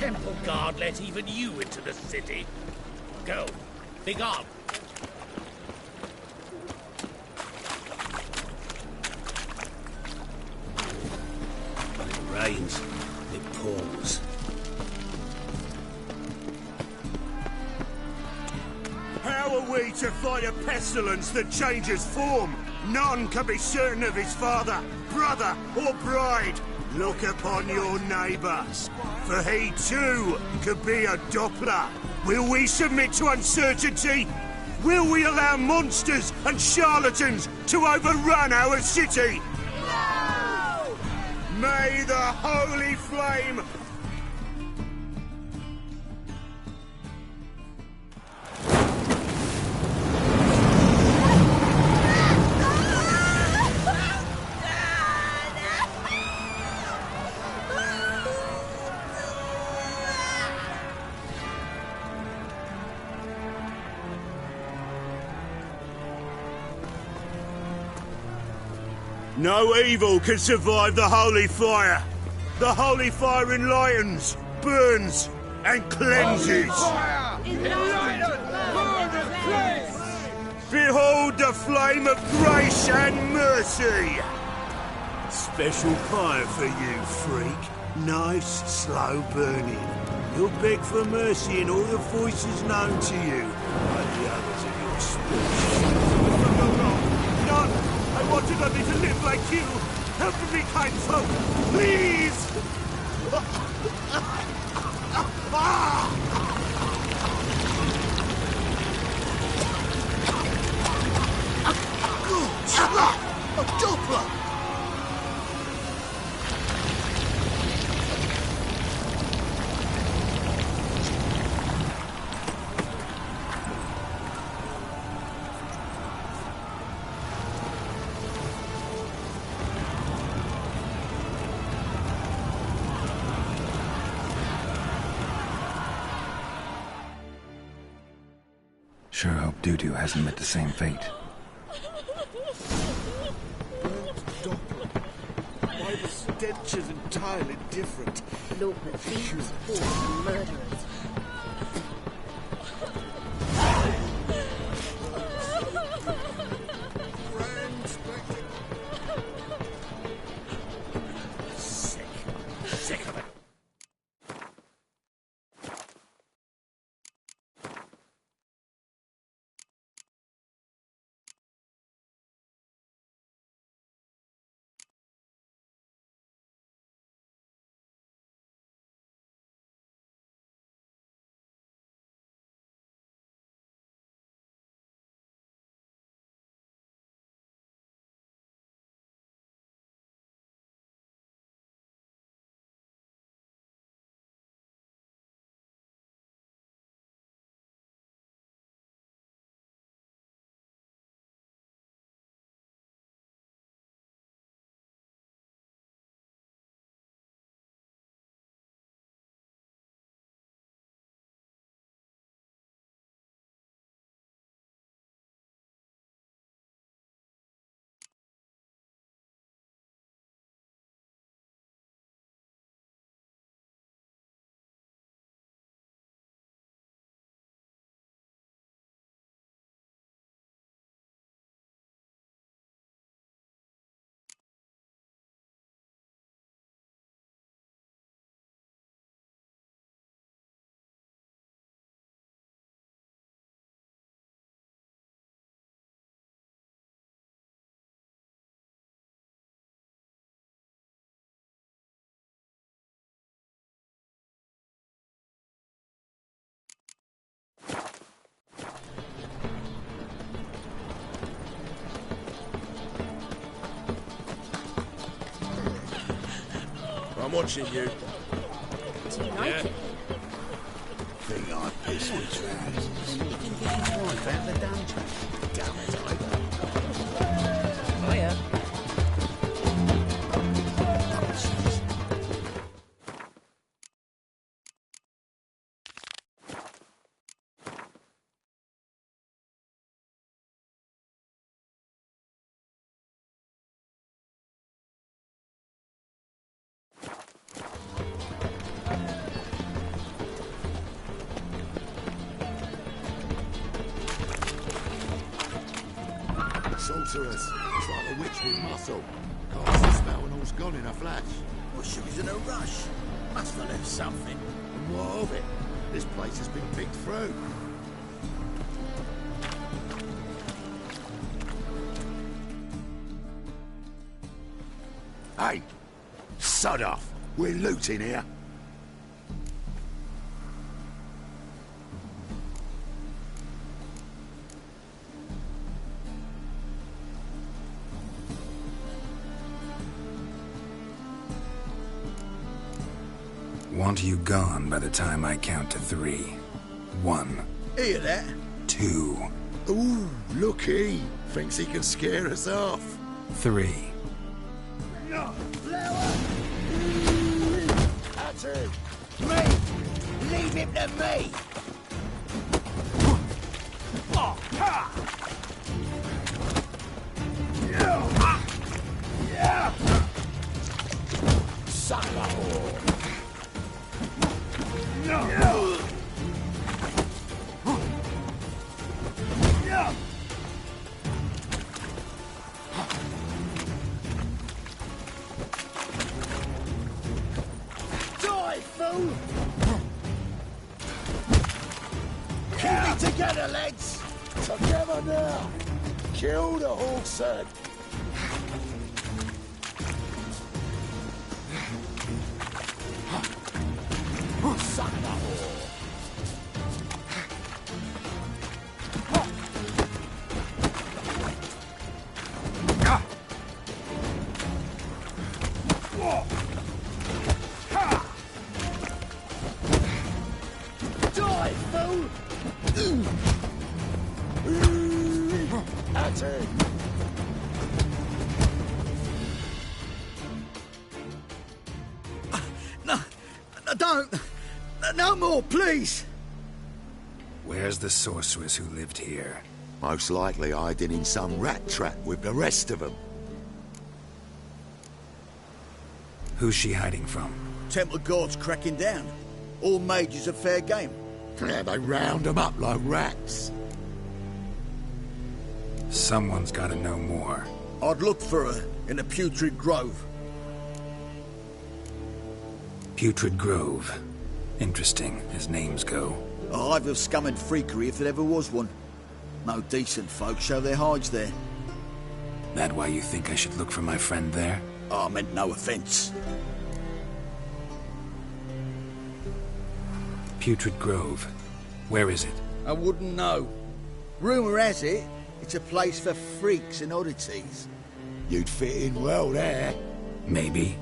temple guard let even you into the city? Go. Be gone. When it rains, it pours. How are we to fight a pestilence that changes form? None can be certain of his father, brother, or bride. Look upon your neighbour, for he too could be a Doppler. Will we submit to uncertainty? Will we allow monsters and charlatans to overrun our city? No! May the holy flame... No evil can survive the holy fire. The holy fire enlightens, burns, and cleanses. Behold the flame of grace and mercy. Special fire for you, freak. Nice, slow burning. You'll beg for mercy in all the voices known to you by the others of your species. None! I wanted only to live like you! Help me, kind folk! Please! Good slap! A Doppler! Sure hope Dudu hasn't met the same fate. Why the stench is entirely different. Lawful thieves, forced and murderers. Sick of it. I'm watching you. Do you like it? Think I piss with trousers. You can get his wife out the dungeon. Damn it, Hiya. sorceress. It's like a witch with muscle. Casts a spell and all's gone in a flash. Well, she was in a rush. Must have left something. And what of it? This place has been picked through. Hey! Sod off! We're looting here. Want you gone by the time I count to 3. 1. Hear that? 2. Ooh, looky! Thinks he can scare us off. 3. That's it! Me! Leave him to me! Die, fool! Keep it together, lads! Together now! Kill the horsehead! Suck the whore! Die, fool! That's it! No, don't! No more, please! Where's the sorceress who lived here? Most likely hiding in some rat trap with the rest of them. Who's she hiding from? Temple Guard's cracking down. All mages are fair game. Yeah, they round them up like rats. Someone's gotta know more. I'd look for her in the Putrid Grove. Putrid Grove. Interesting, as names go. A hive of scum and freakery if there ever was one. No decent folk show their hides there. That why you think I should look for my friend there? I meant no offence. Putrid Grove. Where is it? I wouldn't know. Rumour has it, it's a place for freaks and oddities. You'd fit in well there. Maybe.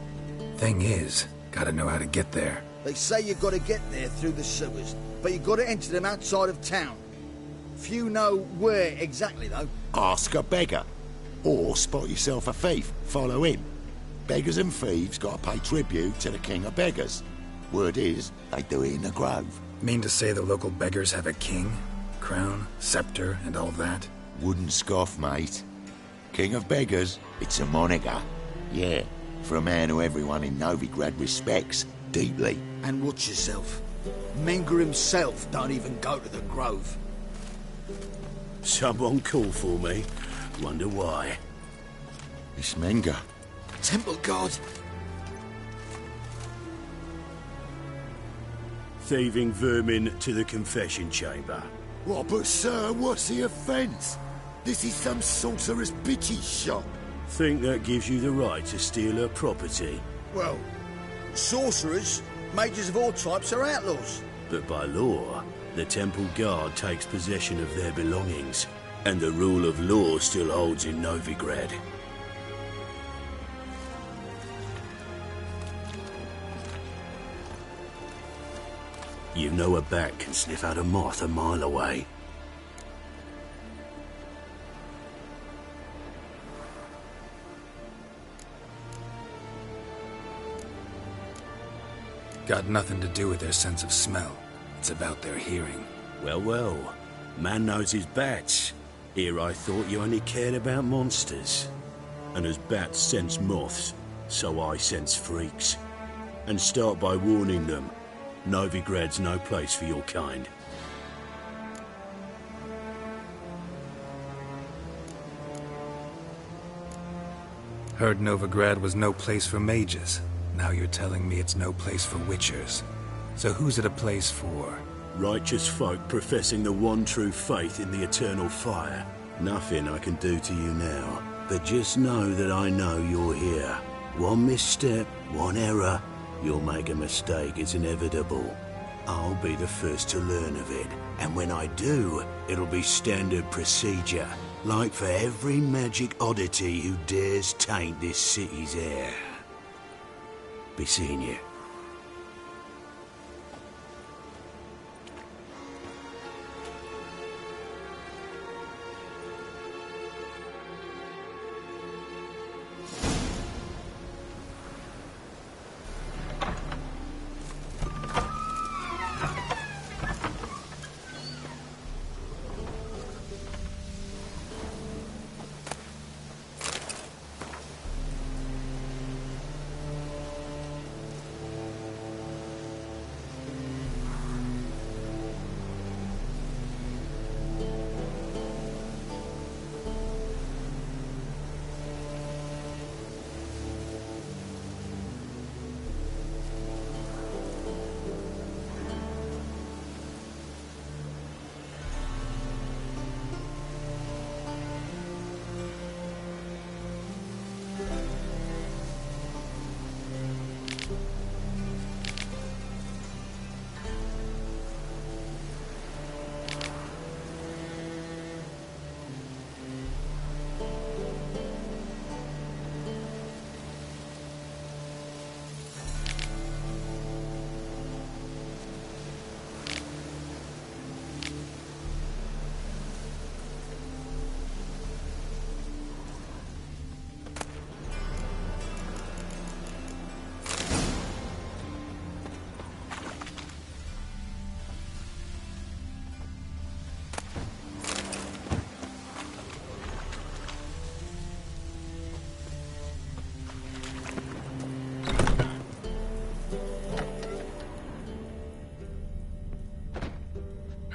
Thing is, gotta know how to get there. They say you've got to get there through the sewers, but you've got to enter them outside of town. Few know where exactly, though. Ask a beggar. Or spot yourself a thief. Follow him. Beggars and thieves got to pay tribute to the king of beggars. Word is, they do it in the grove. Mean to say the local beggars have a king, crown, scepter, and all that? Wouldn't scoff, mate. King of beggars, it's a moniker. Yeah, for a man who everyone in Novigrad respects deeply. And watch yourself. Menger himself don't even go to the Grove. Someone called for me. Wonder why. It's Menger. Temple Guard. Thieving vermin to the confession chamber. What, but sir, what's the offence? This is some sorcerer's bitchy shop. Think that gives you the right to steal her property. Well, sorcerers, mages of all types are outlaws. But by law, the Temple Guard takes possession of their belongings, and the rule of law still holds in Novigrad. You know a bat can sniff out a moth a mile away. Got nothing to do with their sense of smell. It's about their hearing. Well, well. Man knows his bats. Here I thought you only cared about monsters. And as bats sense moths, so I sense freaks. And start by warning them. Novigrad's no place for your kind. Heard Novigrad was no place for mages. Now you're telling me it's no place for witchers. So who's it a place for? Righteous folk professing the one true faith in the eternal fire. Nothing I can do to you now, but just know that I know you're here. One misstep, one error, you'll make a mistake, it's inevitable. I'll be the first to learn of it, and when I do, it'll be standard procedure, like for every magic oddity who dares taint this city's air. Be seeing you.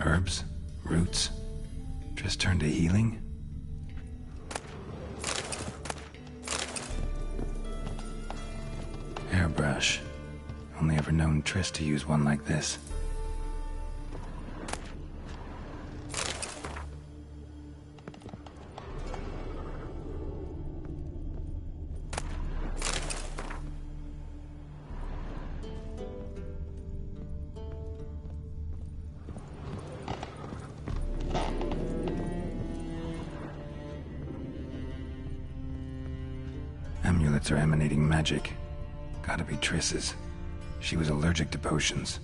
Herbs? Roots? Just turned to healing? Airbrush. Only ever known Triss to use one like this. Amulets are emanating magic. Gotta be Triss's. She was allergic to potions.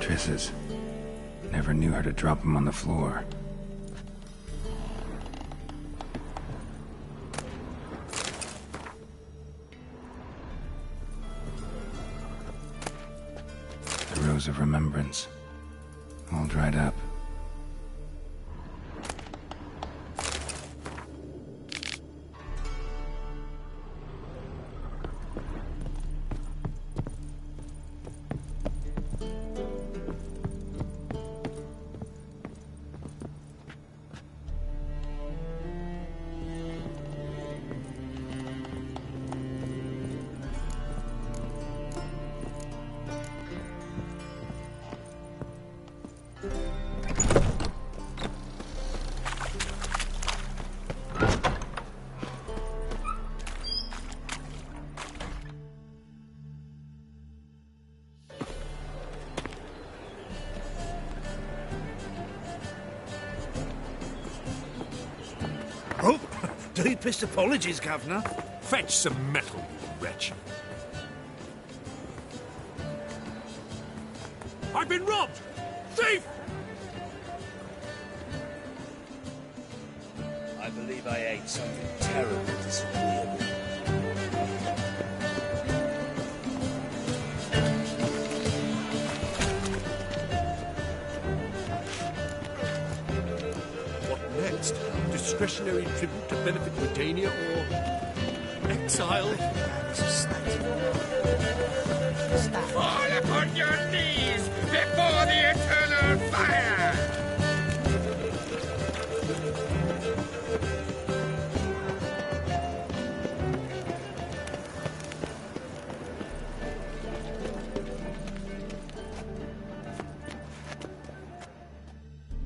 Triss's. Never knew her to drop them on the floor. Echoes of remembrance. All dried up. Oh, deepest apologies, Governor. Fetch some metal, you wretch. I've been robbed! Thief! I believe I ate something terribly disagreeable. What next? Discretionary tribute to benefit Britannia or exile? Fall upon your knees before the eternal fire!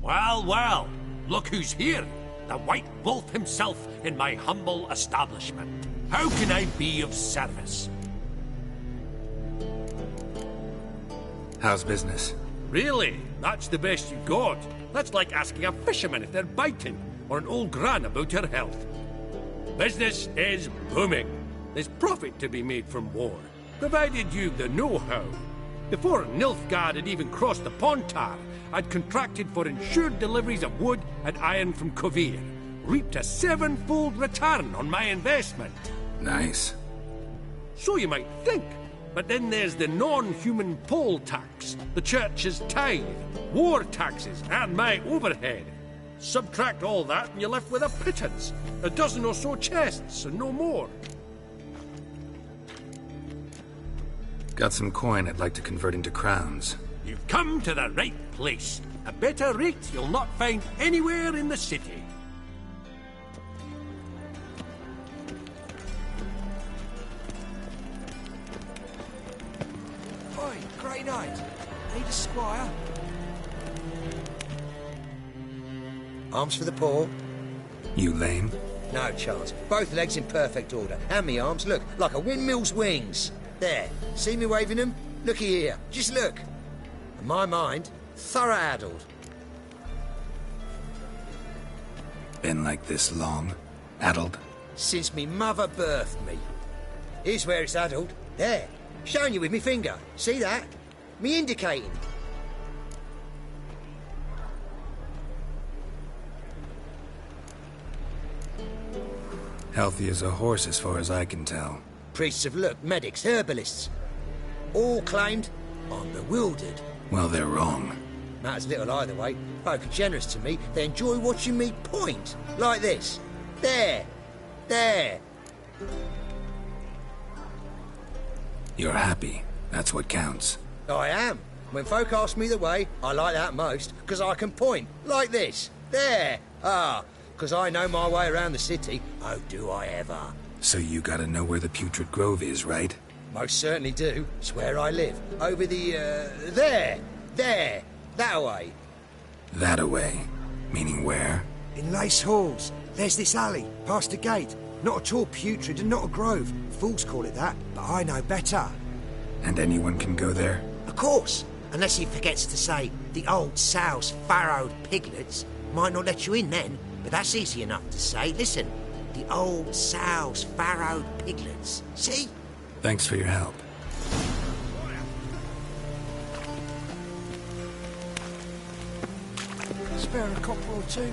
Well, well, look who's here. The White Wolf himself in my humble establishment. How can I be of service? How's business? Really? That's the best you got? That's like asking a fisherman if they're biting, or an old gran about her health. Business is booming. There's profit to be made from war, provided you've the know-how. Before Nilfgaard had even crossed the Pontar, I'd contracted for insured deliveries of wood and iron from Kovir, reaped a 7-fold return on my investment. Nice. So you might think. But then there's the non-human poll tax, the church's tithe, war taxes, and my overhead. Subtract all that and you're left with a pittance. A dozen or so chests, and no more. Got some coin I'd like to convert into crowns. You've come to the right place. A better rate you'll not find anywhere in the city. Oi, Grey Knight. Need a squire? Arms for the poor? You lame? No chance. Both legs in perfect order. And me arms, look, like a windmill's wings. There. See me waving them? Looky here. Just look. And my mind, thorough addled. Been like this long? Addled? Since me mother birthed me. Here's where it's addled. There. Showing you with me finger. See that? Me indicating. Healthy as a horse as far as I can tell. Priests of look, medics, herbalists. All claimed I'm bewildered. Well, they're wrong. Matters little either way. Folk are generous to me. They enjoy watching me point. Like this. There. There. You're happy. That's what counts. I am. When folk ask me the way, I like that most, because I can point. Like this. There. Ah. Because I know my way around the city. Oh, do I ever. So you gotta know where the Putrid Grove is, right? Most certainly do. It's where I live. Over the, there. There. That way. That-a-way. Meaning where? In Lace Halls. There's this alley, past the gate. Not at all putrid and not a grove. Fools call it that, but I know better. And anyone can go there? Of course. Unless he forgets to say, the old sow's farrowed piglets. Might not let you in then, but that's easy enough to say. Listen, the old sow's farrowed piglets. See? Thanks for your help. Spare a copper or two.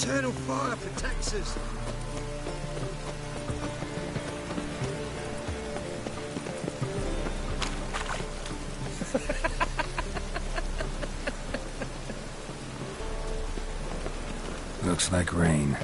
Eternal fire protects us. Looks like rain.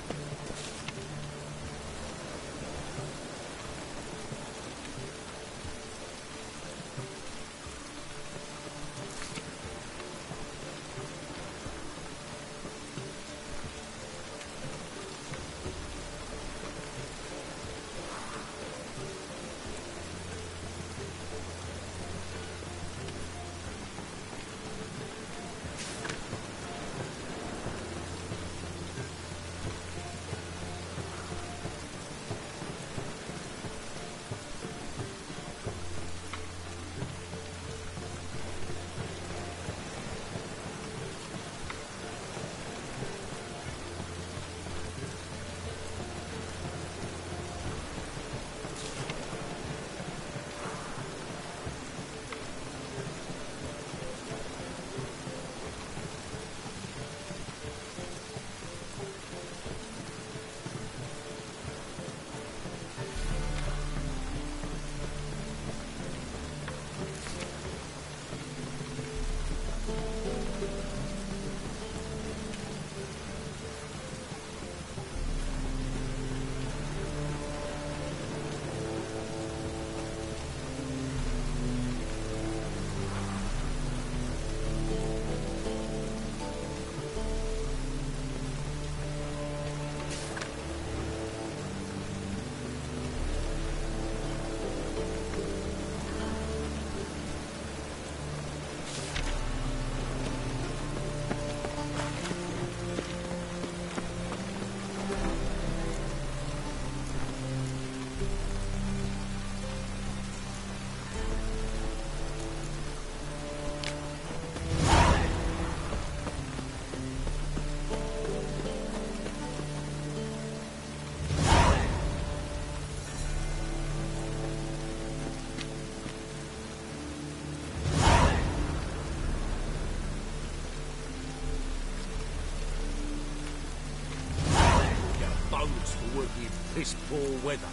Working piss poor weather.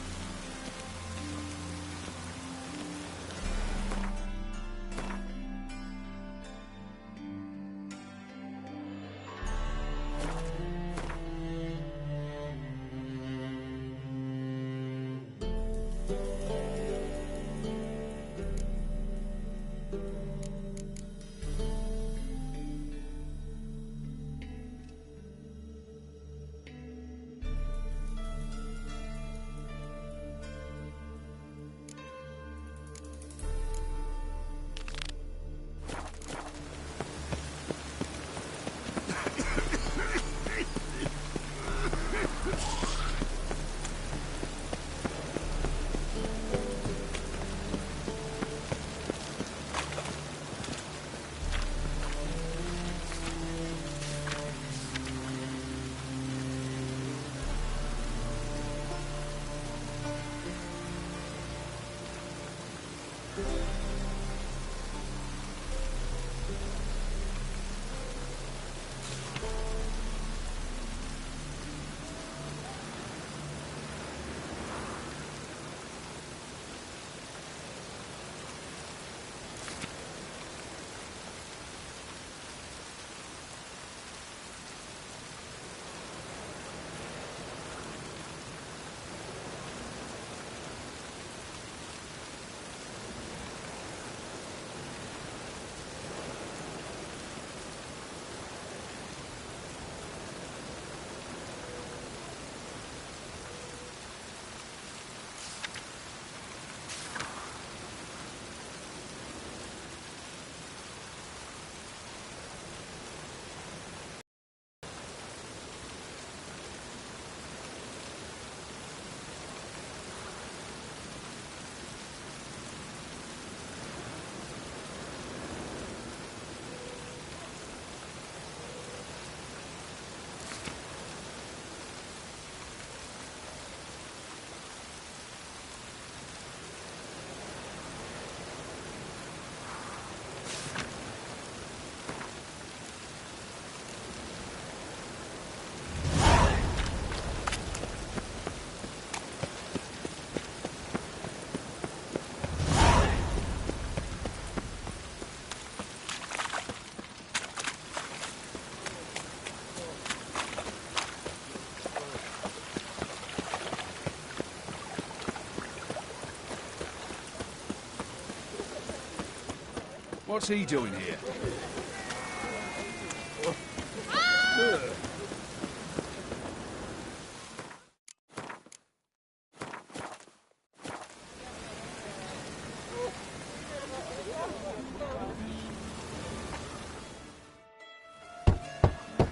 What's he doing here?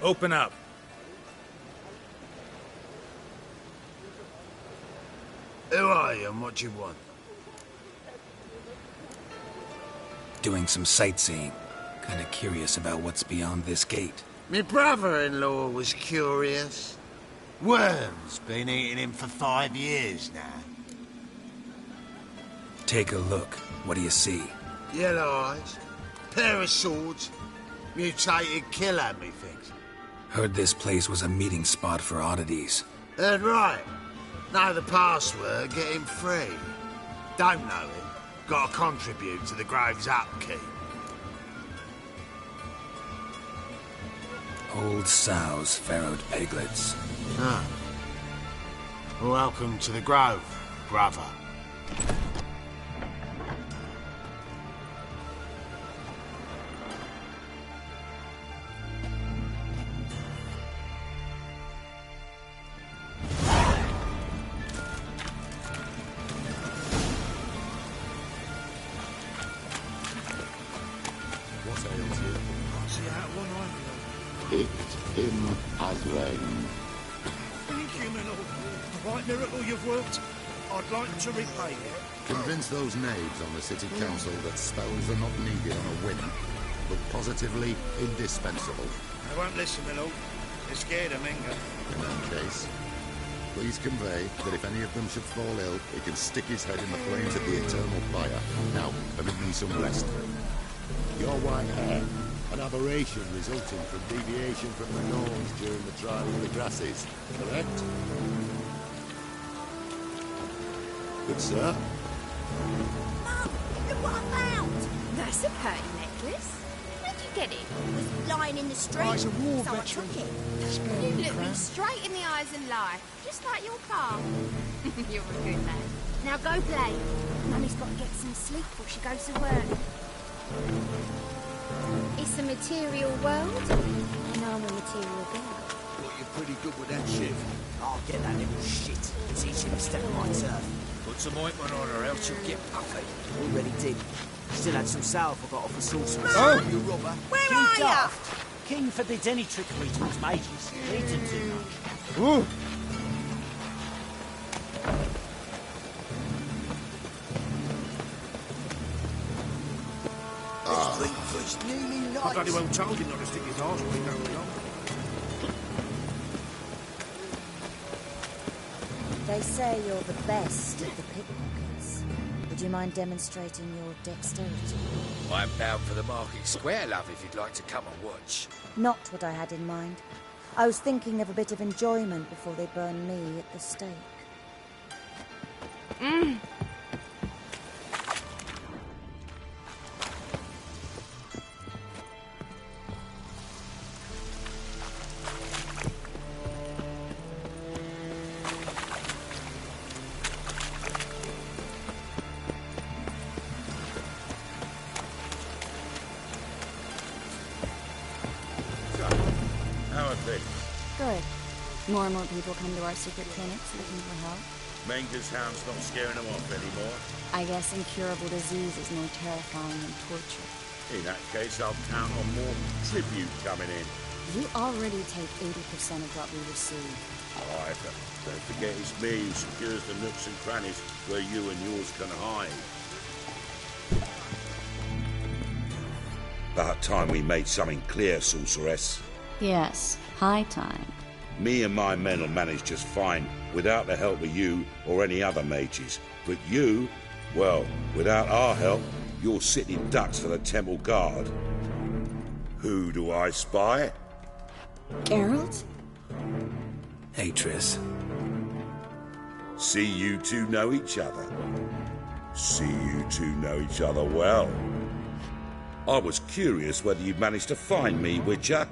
Open up. Who are you and what do you want? Doing some sightseeing. Kinda curious about what's beyond this gate. My brother-in-law was curious. Worms been eating him for 5 years now. Take a look. What do you see? Yellow eyes, pair of swords, mutated killer, methinks. Heard this place was a meeting spot for oddities. Heard right. Know the password, get him free. Don't know it. Gotta contribute to the Grove's upkeep. Old sows, farrowed piglets. Ah. Welcome to the Grove, brother. I'd like to repay you. Convince those knaves on the city council that spells are not needed on a whim, but positively indispensable. They won't listen, my lord. They're scared of Menga. In that case, please convey that if any of them should fall ill, he can stick his head in the flames of the eternal fire. Now, permit me some rest. Your white hair, an aberration resulting from deviation from the norms during the trial of the grasses, correct? Good sir. Mum, look what I found! That's a pretty necklace. Where'd you get it? It was lying in the street. He's a war Someone veteran. took it. You look me straight in the eyes and lie, just like your pa. You're a good lad. Now go play. Mummy's got to get some sleep before she goes to work. It's a material world, and I'm a material girl. But you're pretty good with that shit. I'll get that little shit. Teach him to step on my turf. Put some ointment on her, else she'll get puffy. Already did. Still had some salve I got off the sorceress. Oh, you robber. Where King are ya? Daft. King forbids any trickery to his mages. Needs him too much. Ooh. It's nearly night. I bloody well told him not to stick his arse where he don't belong. They say you're the best at the pickpockets. Would you mind demonstrating your dexterity? I'm bound for the market square, love, if you'd like to come and watch. Not what I had in mind. I was thinking of a bit of enjoyment before they burn me at the stake. Good. More and more people come to our secret clinics looking for help. Menga's hound's not scaring them off anymore. I guess incurable disease is more terrifying than torture. In that case, I'll count on more tribute coming in. You already take 80% of what we receive. Alright, but don't forget it's me who secures the nooks and crannies where you and yours can hide. About time we made something clear, sorceress. Yes, high time. Me and my men will manage just fine without the help of you or any other mages. But you, well, without our help, you're sitting ducks for the temple guard. Who do I spy? Geralt? Hey, Triss. See you two know each other. See you two know each other well. I was curious whether you'd managed to find me, Witcher.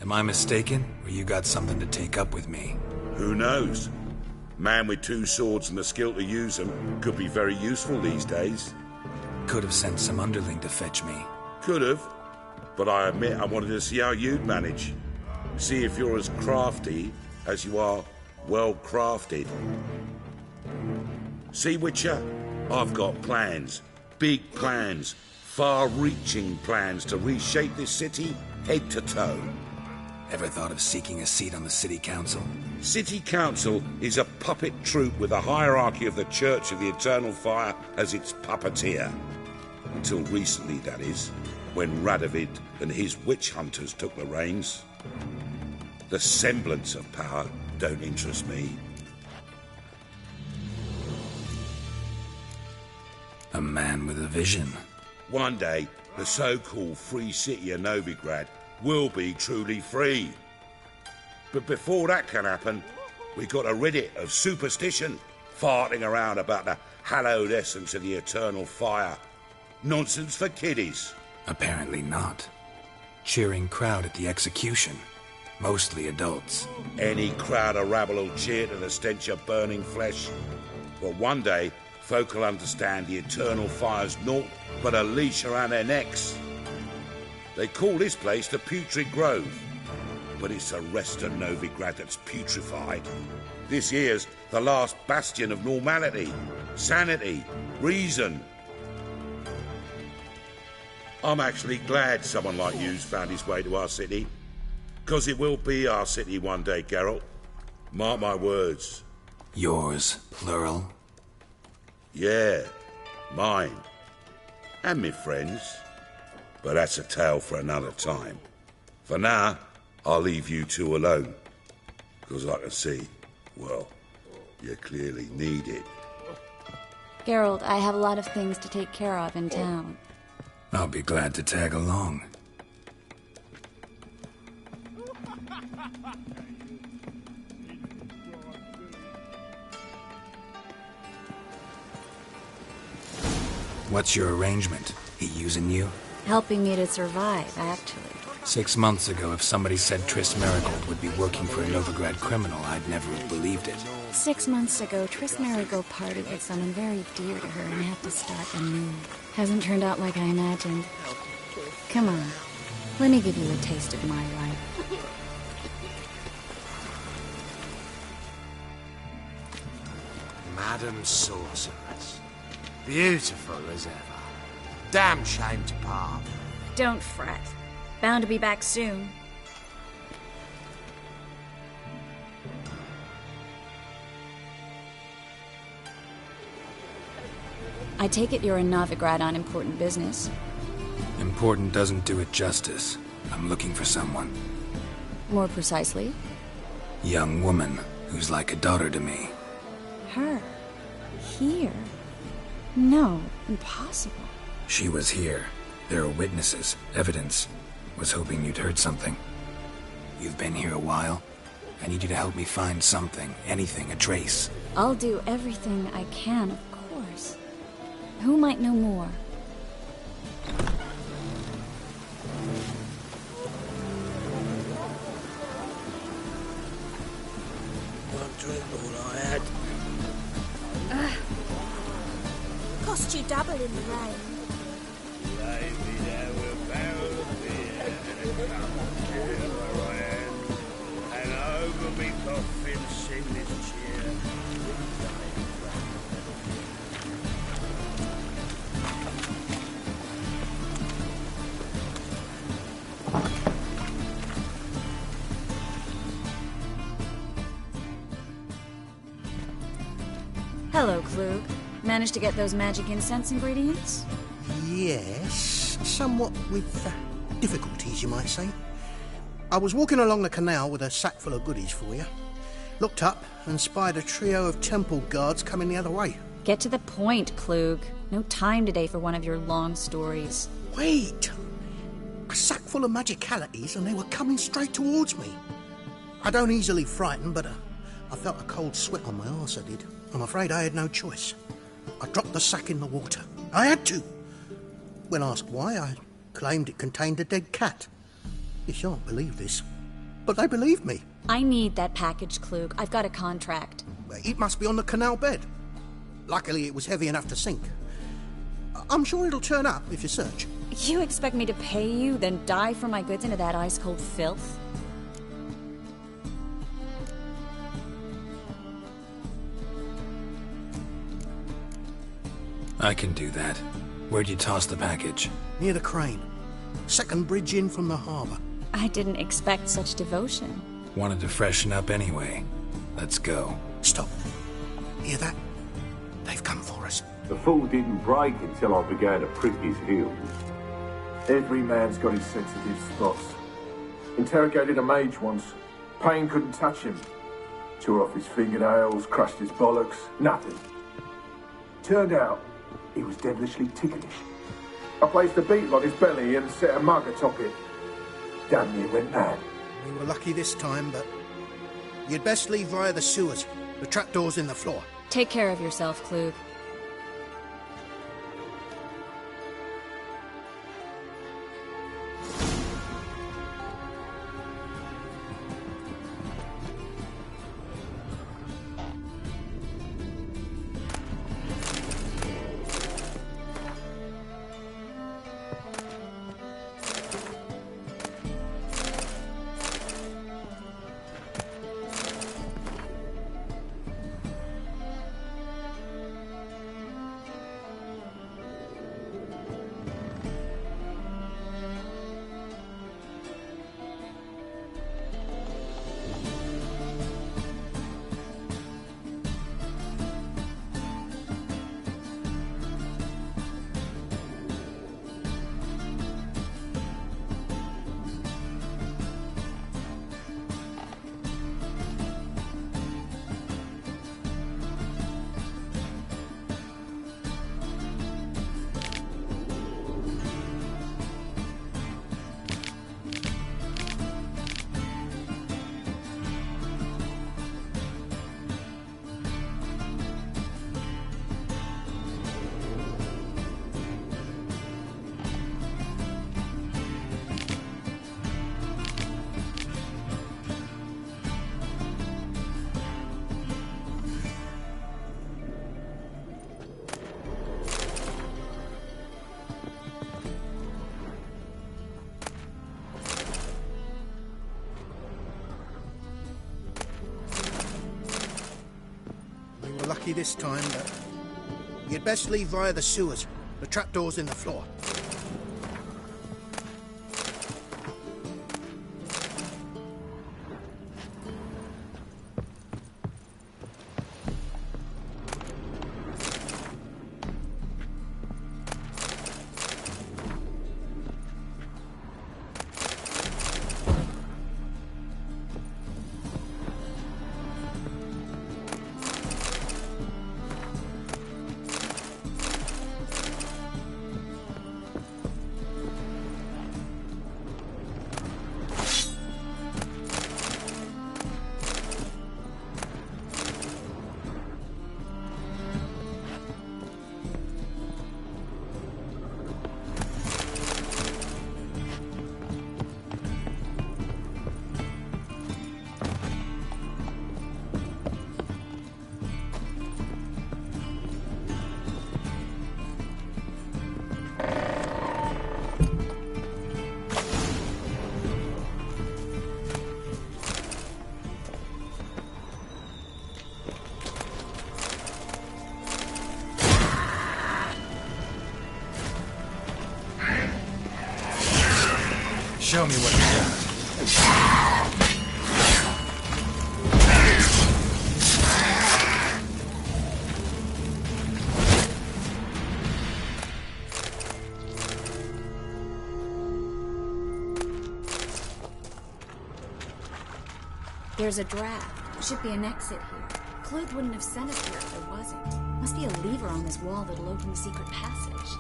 Am I mistaken, or you got something to take up with me? Who knows? Man with 2 swords and the skill to use them could be very useful these days. Could have sent some underling to fetch me. Could have, but I admit I wanted to see how you'd manage. See if you're as crafty as you are well crafted. See, Witcher? I've got plans. Big plans. Far-reaching plans to reshape this city head to toe. Ever thought of seeking a seat on the city council? City council is a puppet troupe with the hierarchy of the Church of the Eternal Fire as its puppeteer. Until recently, that is, when Radovid and his witch hunters took the reins. The semblance of power don't interest me. A man with a vision. One day, the so-called free city of Novigrad will be truly free. But before that can happen, we got to rid it of superstition, farting around about the hallowed essence of the eternal fire. Nonsense for kiddies. Apparently not. Cheering crowd at the execution. Mostly adults. Any crowd of rabble will cheer to the stench of burning flesh. But one day, folk will understand the eternal fire's naught but a leash around their necks. They call this place the Putrid Grove, but it's the rest of Novigrad that's putrefied. This here's the last bastion of normality, sanity, reason. I'm actually glad someone like you's found his way to our city, because it will be our city one day, Geralt. Mark my words. Yours, plural? Yeah, mine. And me friends. But that's a tale for another time. For now, I'll leave you two alone. Because I can see, well, you clearly need it. Geralt, I have a lot of things to take care of in town. I'll be glad to tag along. What's your arrangement? He using you? Helping me to survive, actually. 6 months ago, if somebody said Triss Merigold would be working for a Novigrad criminal, I'd never have believed it. 6 months ago, Triss Merigold parted with someone very dear to her and had to start anew. Hasn't turned out like I imagined. Come on, let me give you a taste of my life. Madam Sorceress. Beautiful as ever. Damn shame to part. Don't fret. Bound to be back soon. I take it you're in Novigrad on important business. Important doesn't do it justice. I'm looking for someone. More precisely? Young woman who's like a daughter to me. Her? Here? No, impossible. She was here. There are witnesses, evidence. Was hoping you'd heard something. You've been here a while. I need you to help me find something, anything, a trace. I'll do everything I can, of course. Who might know more? One drink, all I had. Cost you double in the rain. And over me coffin sing this cheer. Hello, Klug. Managed to get those magic incense ingredients? Yes, somewhat with difficulties, you might say. I was walking along the canal with a sack full of goodies for you. Looked up and spied a trio of temple guards coming the other way. Get to the point, Klug. No time today for one of your long stories. Wait! A sack full of magicalities and they were coming straight towards me. I don't easily frighten, but I felt a cold sweat on my arse, I did. I'm afraid I had no choice. I dropped the sack in the water. I had to. When asked why, I claimed it contained a dead cat. You shan't believe this, but they believed me. I need that package, Klug. I've got a contract. It must be on the canal bed. Luckily, it was heavy enough to sink. I'm sure it'll turn up if you search. You expect me to pay you, then dive for my goods into that ice-cold filth? I can do that. Where'd you toss the package? Near the crane. Second bridge in from the harbour. I didn't expect such devotion. Wanted to freshen up anyway. Let's go. Stop. Hear that? They've come for us. The fool didn't break until I began to prick his heels. Every man's got his sensitive spots. Interrogated a mage once. Pain couldn't touch him. Tore off his fingernails, crushed his bollocks, nothing. Turned out, he was devilishly ticklish. I placed a beetle on his belly and set a mug atop it. Damn near went mad. We were lucky this time, but you'd best leave via the sewers. The trapdoor's in the floor. Take care of yourself, Klug. Lucky this time, but you'd best leave via the sewers. The trapdoor's in the floor. Show me what you got. There's a draft. Should be an exit here. Klug wouldn't have sent us here if there wasn't. Must be a lever on this wall that'll open the secret passage.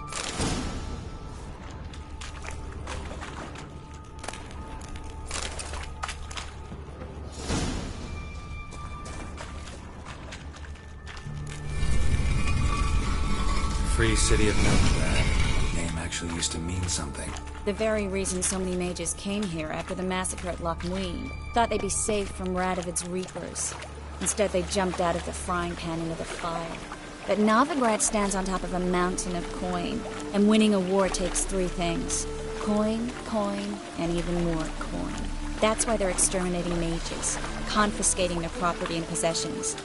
Free City of Novigrad. The name actually used to mean something. The very reason so many mages came here after the massacre at Loch Muin. Thought they'd be safe from Radovid's reapers. Instead, they jumped out of the frying pan into the fire. But Novigrad stands on top of a mountain of coin, and winning a war takes three things. Coin, coin, and even more coin. That's why they're exterminating mages, confiscating their property and possessions.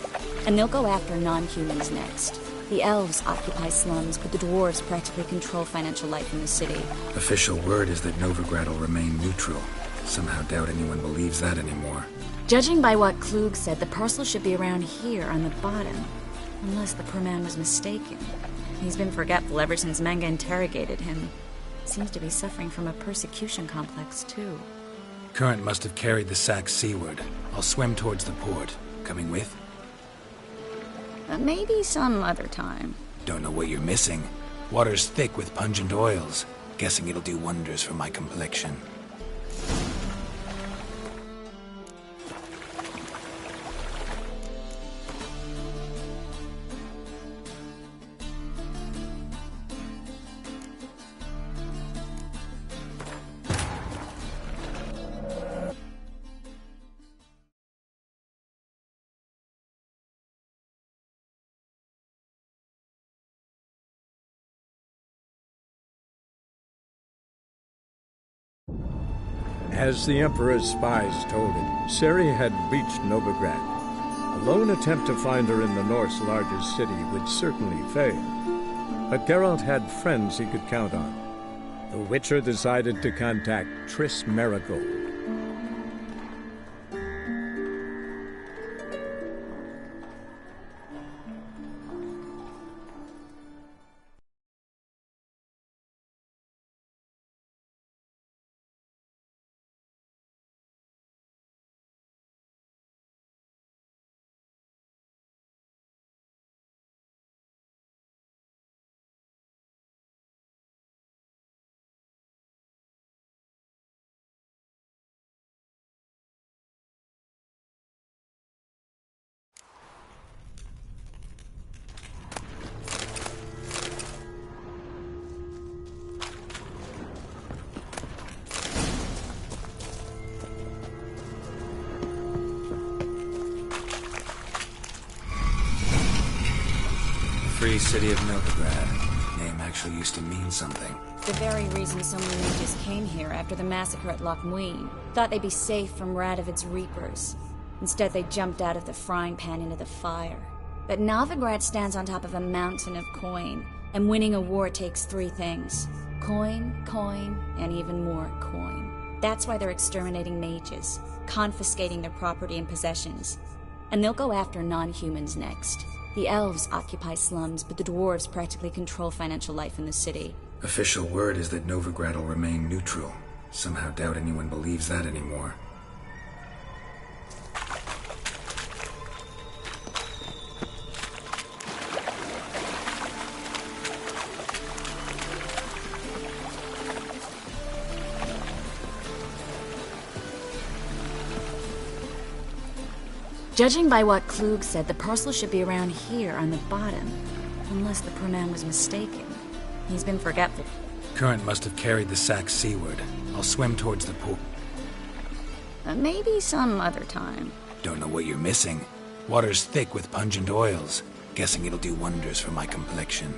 And they'll go after non-humans next. The elves occupy slums, but the dwarves practically control financial life in the city. Official word is that Novigrad will remain neutral. Somehow doubt anyone believes that anymore. Judging by what Klug said, the parcel should be around here on the bottom. Unless the poor man was mistaken. He's been forgetful ever since Manga interrogated him. Seems to be suffering from a persecution complex, too. Current must have carried the sack seaward. I'll swim towards the port. Coming with? Maybe some other time. Don't know what you're missing. Water's thick with pungent oils. Guessing it'll do wonders for my complexion. As the Emperor's spies told him, Ciri had reached Novigrad. A lone attempt to find her in the North's largest city would certainly fail. But Geralt had friends he could count on. The Witcher decided to contact Triss Merigold. Free city of Novigrad. Name actually used to mean something. The very reason so many mages came here after the massacre at Loch Muin. Thought they'd be safe from Radovid's reapers. Instead, they jumped out of the frying pan into the fire. But Novigrad stands on top of a mountain of coin, and winning a war takes three things. Coin, coin, and even more coin. That's why they're exterminating mages, confiscating their property and possessions. And they'll go after non-humans next. The elves occupy slums, but the dwarves practically control financial life in the city. Official word is that Novigrad will remain neutral. Somehow doubt anyone believes that anymore. Judging by what Klug said, the parcel should be around here on the bottom. Unless the poor man was mistaken. He's been forgetful. Current must have carried the sack seaward. I'll swim towards the port. Maybe some other time. Don't know what you're missing. Water's thick with pungent oils. Guessing it'll do wonders for my complexion.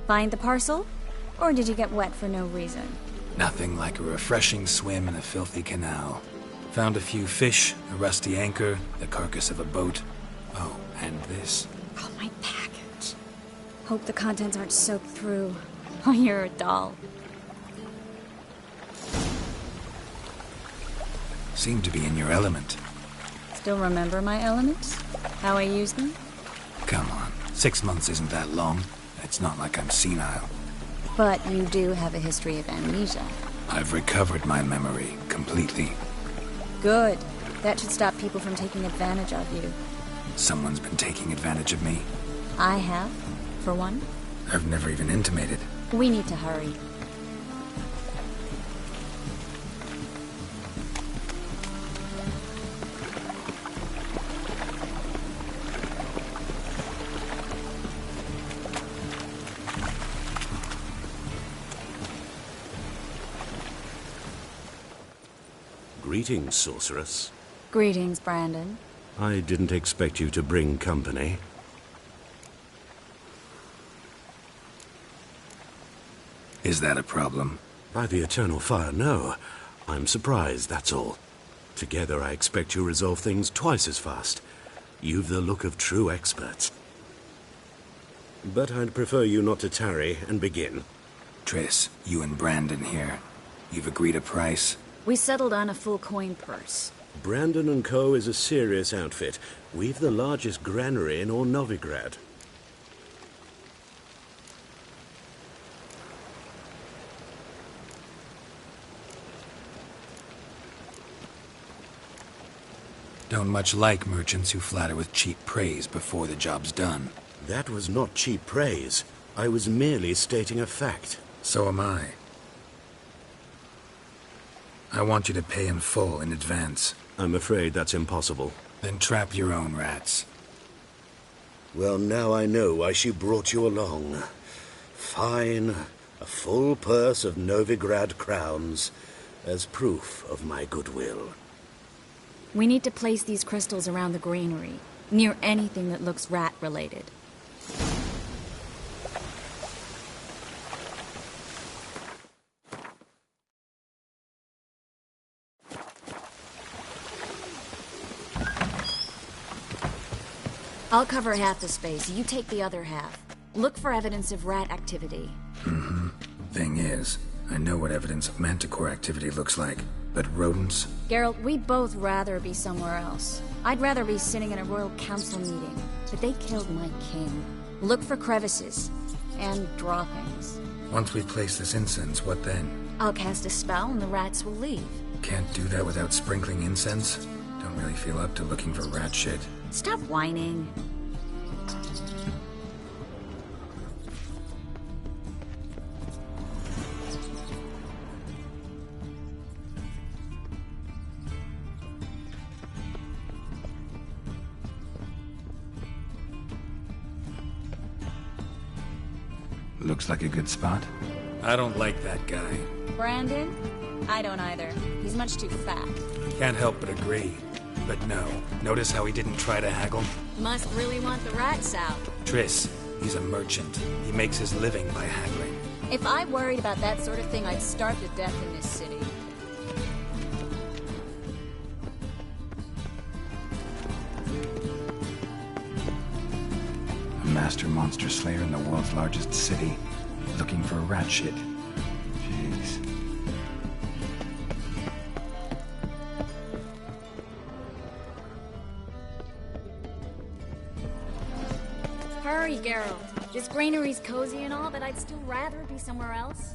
Find the parcel? Or did you get wet for no reason? Nothing like a refreshing swim in a filthy canal. Found a few fish, a rusty anchor, the carcass of a boat. Oh, and this. Oh, my package. Hope the contents aren't soaked through. Oh, you're a doll. Seem to be in your element. Still remember my elements? How I use them? Come on, 6 months isn't that long. It's not like I'm senile. But you do have a history of amnesia. I've recovered my memory completely. Good. That should stop people from taking advantage of you. Someone's been taking advantage of me. I have, for one. I've never even intimated. We need to hurry. Greetings, sorceress. Greetings, Brandon. I didn't expect you to bring company. Is that a problem? By the eternal fire, no. I'm surprised, that's all. Together I expect you resolve things twice as fast. You've the look of true experts. But I'd prefer you not to tarry and begin. Triss, you and Brandon here. You've agreed a price? We settled on a full coin purse. Brandon & Co. is a serious outfit. We've the largest granary in all Novigrad. Don't much like merchants who flatter with cheap praise before the job's done. That was not cheap praise. I was merely stating a fact. So am I. I want you to pay in full in advance. I'm afraid that's impossible. Then trap your own rats. Well, now I know why she brought you along. Fine. A full purse of Novigrad crowns as proof of my goodwill. We need to place these crystals around the granary, near anything that looks rat-related. I'll cover half the space, you take the other half. Look for evidence of rat activity. Thing is, I know what evidence of manticore activity looks like, but rodents? Geralt, we'd both rather be somewhere else. I'd rather be sitting in a royal council meeting, but they killed my king. Look for crevices, and droppings. Once we place this incense, what then? I'll cast a spell and the rats will leave. Can't do that without sprinkling incense? Don't really feel up to looking for rat shit. Stop whining. Looks like a good spot. I don't like that guy. Brandon? I don't either. He's much too fat. Can't help but agree. But no, notice how he didn't try to haggle? Must really want the rats out. Triss, he's a merchant. He makes his living by haggling. If I worried about that sort of thing, I'd starve to death in this city. A master monster slayer in the world's largest city, looking for rat shit. Jeez. Hurry, Geralt. This granary's cozy and all, but I'd still rather be somewhere else.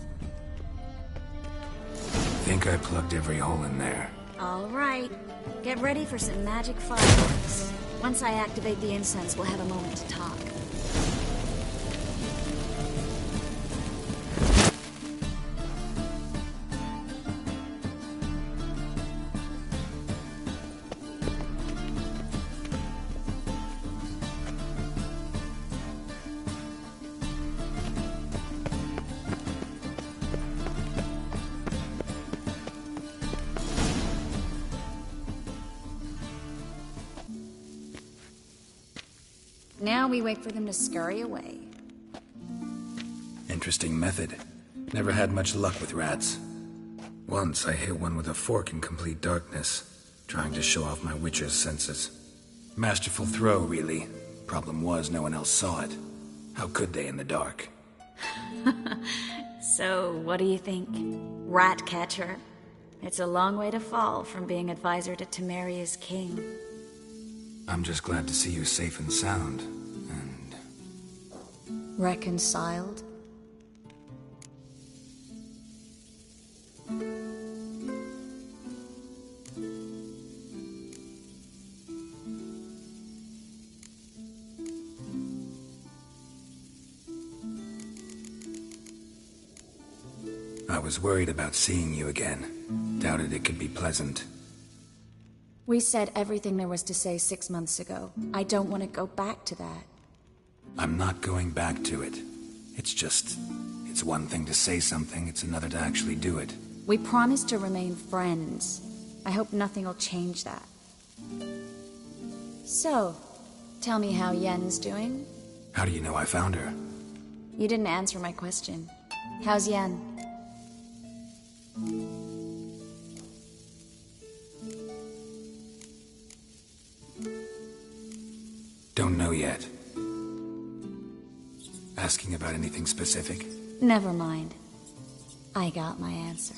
Think I plugged every hole in there. All right. Get ready for some magic fireworks. Once I activate the incense, we'll have a moment to talk. Now we wait for them to scurry away. Interesting method. Never had much luck with rats. Once I hit one with a fork in complete darkness, trying to show off my witcher's senses. Masterful throw, really. Problem was, no one else saw it. How could they in the dark? So, what do you think? Rat catcher? It's a long way to fall from being advisor to Temeria's king. I'm just glad to see you safe and sound. Reconciled? I was worried about seeing you again. Doubted it could be pleasant. We said everything there was to say 6 months ago. I don't want to go back to that. I'm not going back to it. It's one thing to say something, it's another to actually do it. We promised to remain friends. I hope nothing will change that. So, tell me how Yen's doing? How do you know I found her? You didn't answer my question. How's Yen? Don't know yet. Asking about anything specific? Never mind. I got my answer.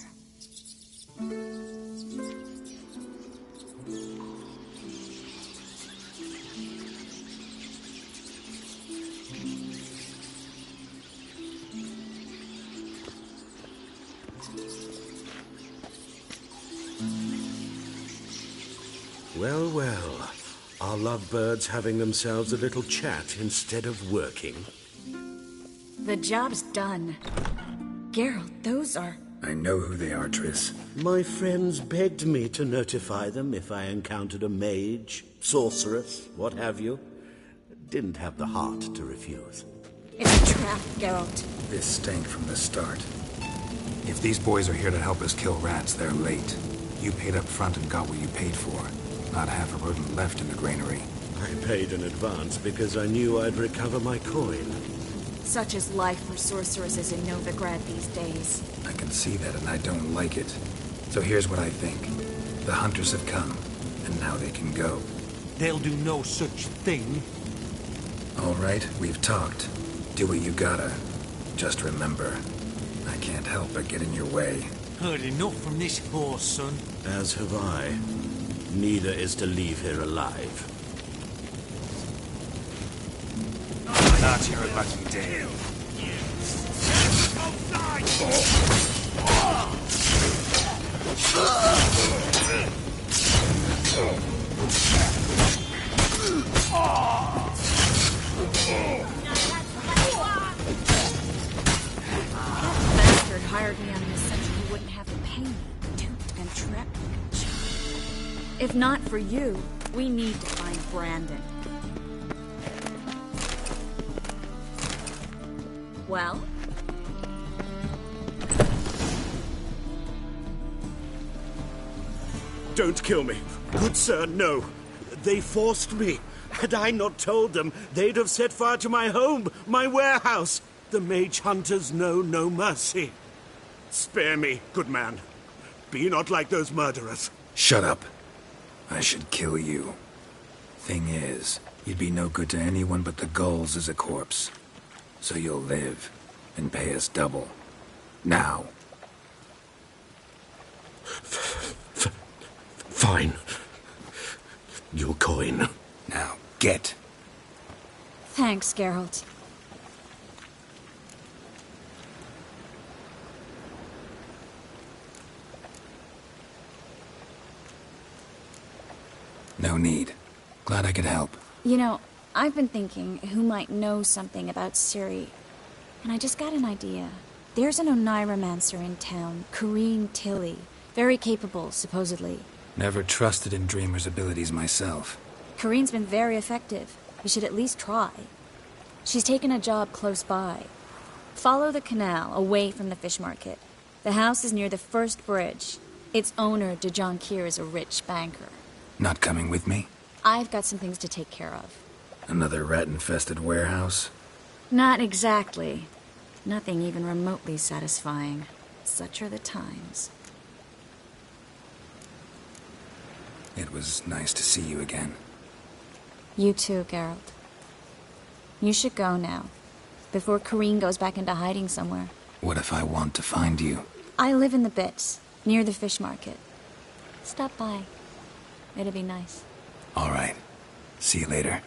Well, well. Are lovebirds having themselves a little chat instead of working? The job's done. Geralt, those are... I know who they are, Triss. My friends begged me to notify them if I encountered a mage, sorceress, what have you. Didn't have the heart to refuse. It's a trap, Geralt. This stank from the start. If these boys are here to help us kill rats, they're late. You paid up front and got what you paid for. Not half a rodent left in the granary. I paid in advance because I knew I'd recover my coin. Such is life for sorceresses in Novigrad these days. I can see that, and I don't like it. So here's what I think. The hunters have come, and now they can go. They'll do no such thing. All right, we've talked. Do what you gotta. Just remember, I can't help but get in your way. Heard enough from this horse, son. As have I. Neither is to leave here alive. Not your lucky day. Bastard hired me on an assumption he wouldn't have to pay me. Duped and trapped like a child. If not for you, we need to find Brandon. Well? Don't kill me. Good sir, no. They forced me. Had I not told them, they'd have set fire to my home, my warehouse. The mage hunters know no mercy. Spare me, good man. Be not like those murderers. Shut up. I should kill you. Thing is, you'd be no good to anyone but the gulls as a corpse. So you'll live and pay us double. Now. Fine. Your coin. Now, get. Thanks, Geralt. No need. Glad I could help. You know, I've been thinking who might know something about Ciri. And I just got an idea. There's an Oneiromancer in town, Corrine Tilly. Very capable, supposedly. Never trusted in Dreamer's abilities myself. Corrine's been very effective. We should at least try. She's taken a job close by. Follow the canal, away from the fish market. The house is near the first bridge. Its owner, Dejon Kier, is a rich banker. Not coming with me? I've got some things to take care of. Another rat-infested warehouse? Not exactly. Nothing even remotely satisfying. Such are the times. It was nice to see you again. You too, Geralt. You should go now, before Corrine goes back into hiding somewhere. What if I want to find you? I live in the Bits, near the fish market. Stop by. It'd be nice. All right. See you later.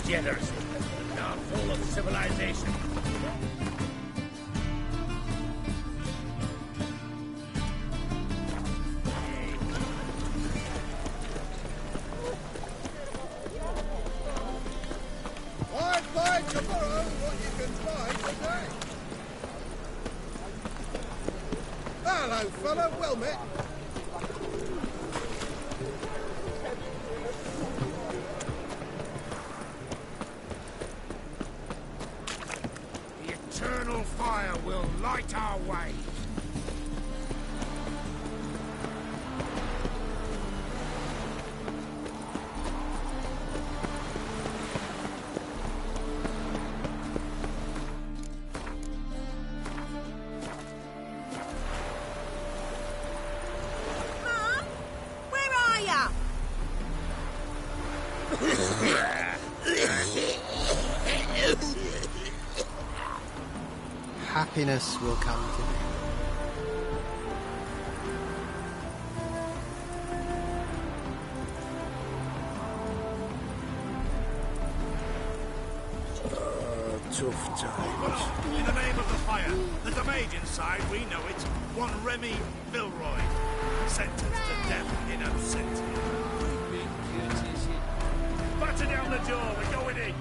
Generous, now full of civilization. I'd buy tomorrow what you can buy today. Hello, fella. Well met. Eternal fire will light our way. Mum, where are ya? Happiness will come to me. Tough times. In the name of the fire, there's a mage inside, we know it. One Remy Vilroy, sentenced to death in absentia. Batter down the door, we're going in.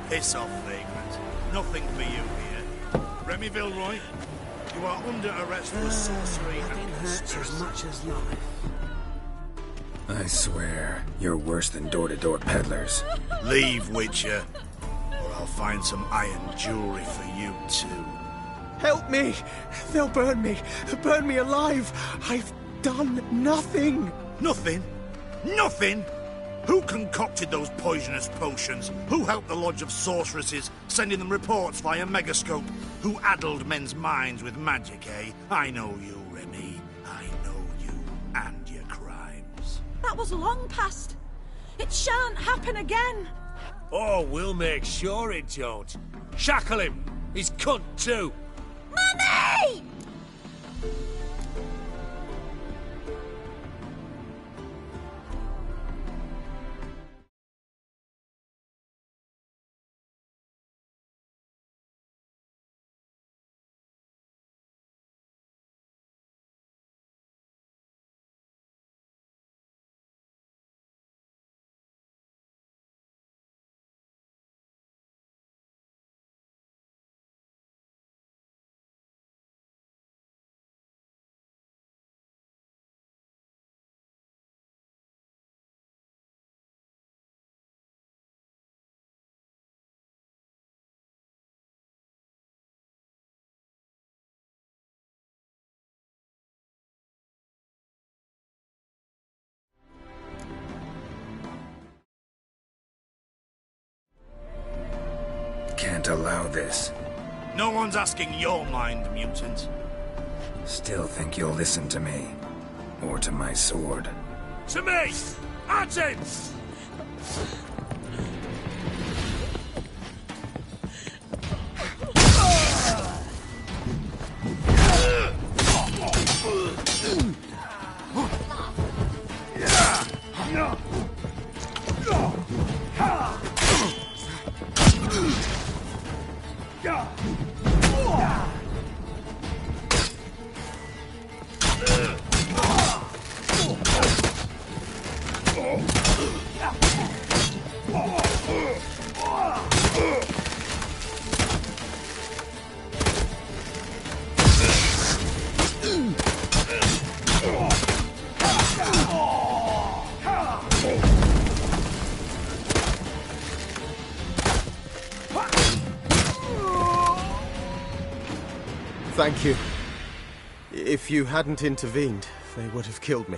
Piss off, vagrant. Nothing for you here. Remy Vilroy, you are under arrest for sorcery and conspiracy. As much as life. I swear, you're worse than door-to-door peddlers. Leave, Witcher, or I'll find some iron jewelry for you too. Help me! They'll burn me! Burn me alive! I've done nothing! Nothing? Nothing? Who concocted those poisonous potions? Who helped the Lodge of Sorceresses, sending them reports via Megascope? Who addled men's minds with magic, eh? I know you, Remy. I know you and your crimes. That was long past. It shan't happen again. Oh, we'll make sure it don't. Shackle him! He's cunt too! Mummy! Can't allow this. No one's asking your mind, mutant. Still think you'll listen to me. Or to my sword. To me! At him! Thank you. If you hadn't intervened, they would have killed me.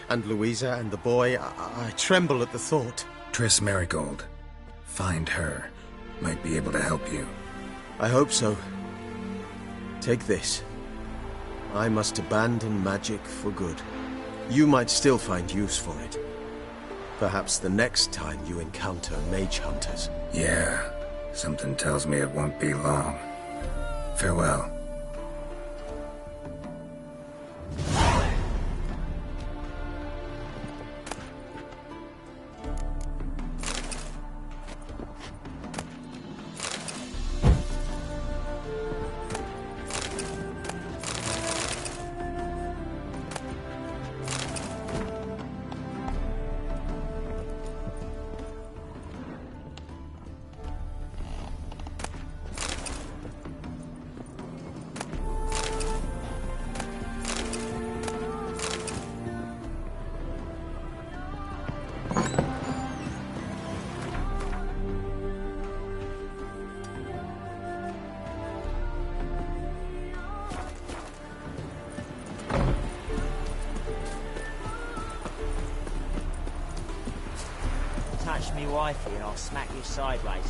And Louisa and the boy, I tremble at the thought. Triss Merigold. Find her. Might be able to help you. I hope so. Take this. I must abandon magic for good. You might still find use for it. Perhaps the next time you encounter mage hunters. Yeah. Something tells me it won't be long. Farewell. Touch me wifey and I'll smack you sideways.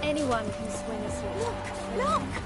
Anyone can swing a sword. Look!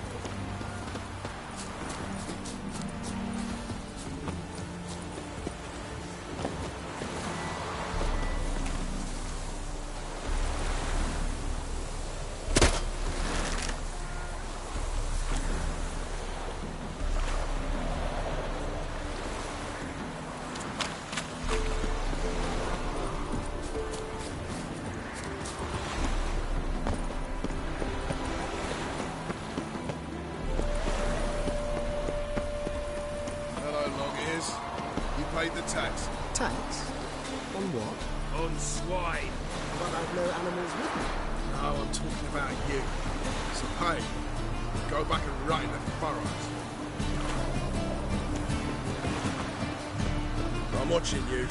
paid the tax. Tax? On what? On swine. But I've no animals with me. No, I'm talking about you. So pay. Go back and rot in the furrows. I'm watching you.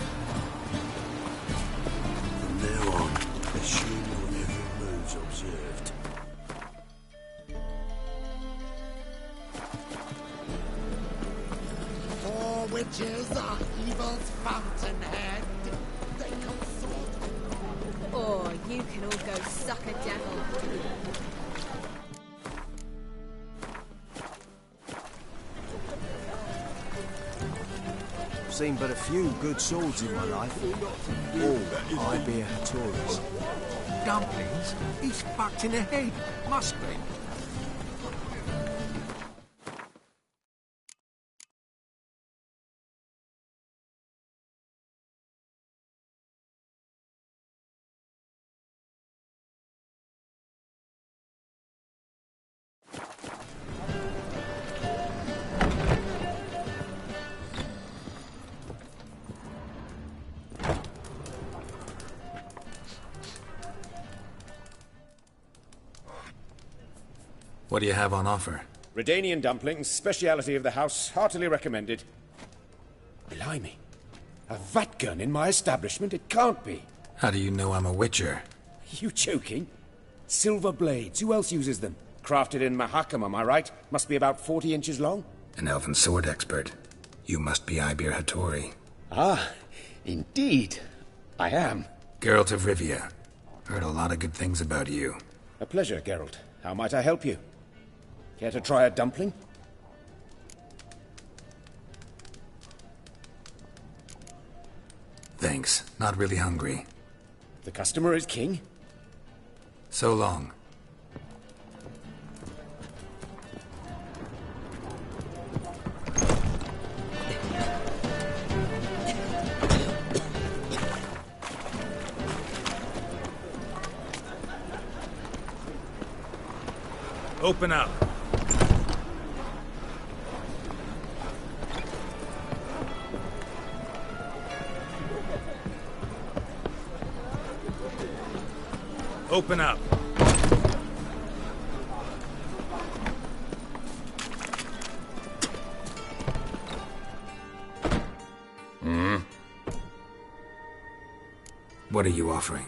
From now on, assume your every move's observed. Four witches are evil's fountainhead. They consort. Oh, you can all go suck a devil. I've seen but a few good swords in my life. All Iber Hattori's. Dumplings? He's fucked in the head. Must be. What do you have on offer? Redanian dumplings, speciality of the house, heartily recommended. Blimey. A vat gun in my establishment? It can't be. How do you know I'm a witcher? You joking? Silver blades, who else uses them? Crafted in Mahakam, am I right? Must be about 40 inches long? An elven sword expert. You must be Iber Hattori. Ah, indeed. I am. Geralt of Rivia. Heard a lot of good things about you. A pleasure, Geralt. How might I help you? Care to try a dumpling? Thanks. Not really hungry. The customer is king? So long. Open up. Open up. What are you offering?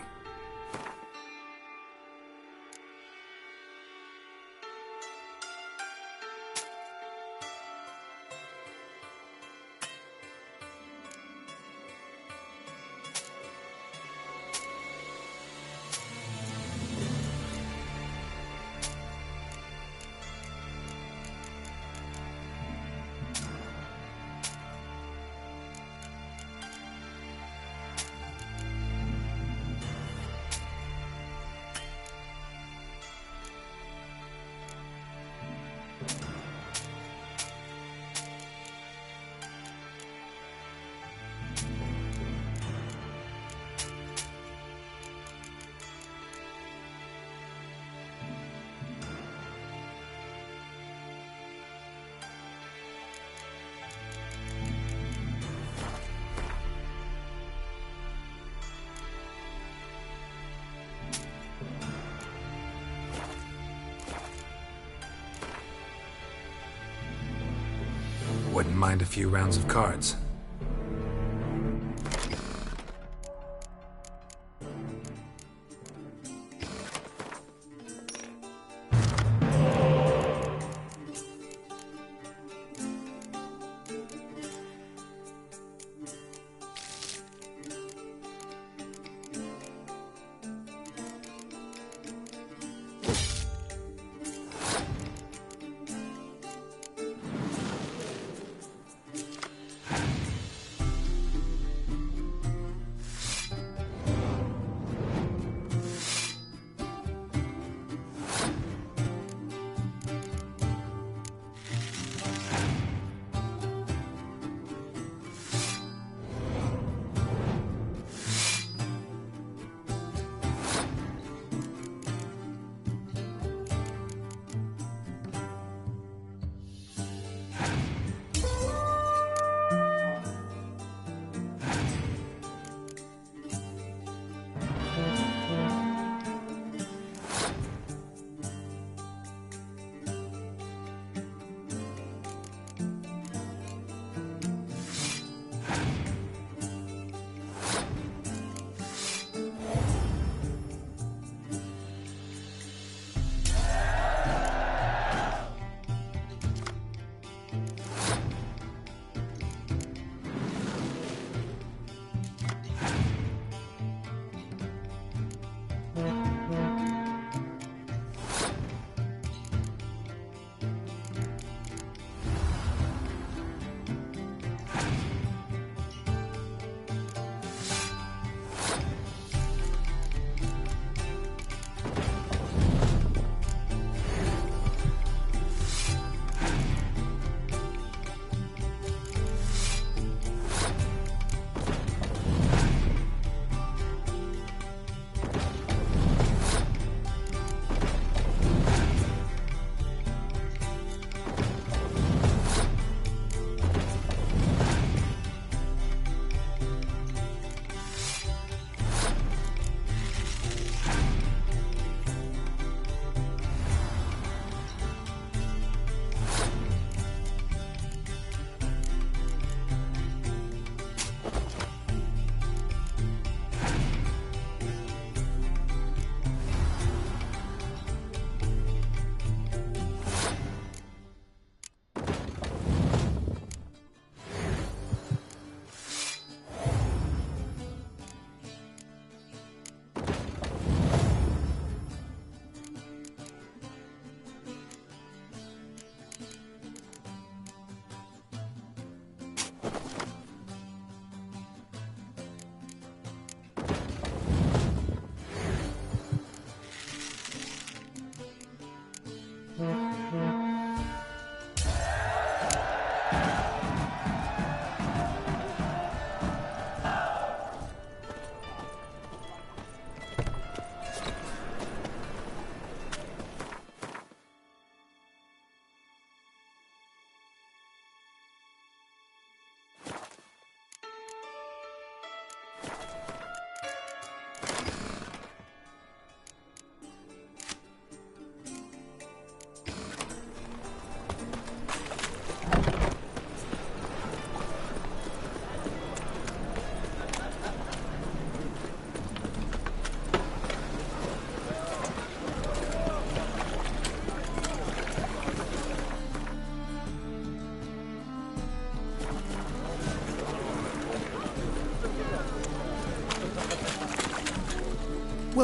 Wouldn't mind a few rounds of cards.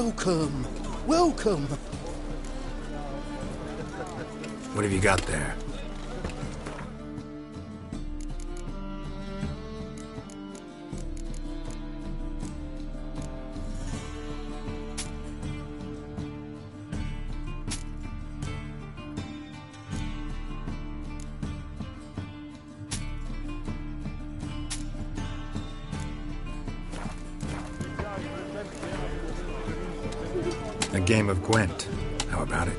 Welcome. Welcome. What have you got there? A game of Gwent. How about it?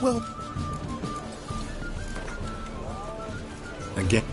Well... Again.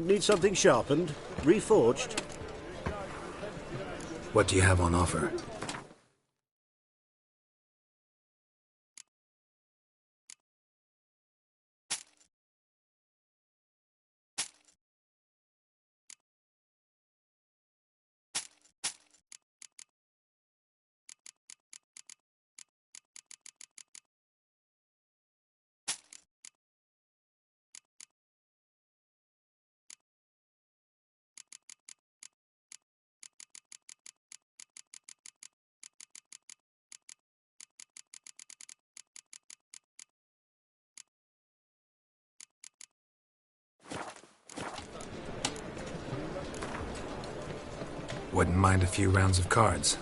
Need something sharpened? Reforged? What do you have on offer? Wouldn't mind a few rounds of cards.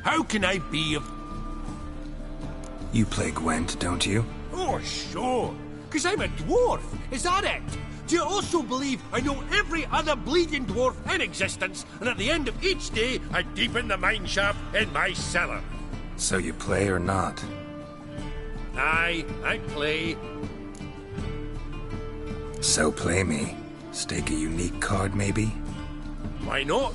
How can I be of... You play Gwent, don't you? Oh, sure. 'Cause I'm a dwarf. Is that it? Do you also believe I know every other bleeding dwarf in existence, and at the end of each day, I deepen the mine shaft in my cellar? So you play or not? Aye, I play. So play me. Stake a unique card, maybe? Why not?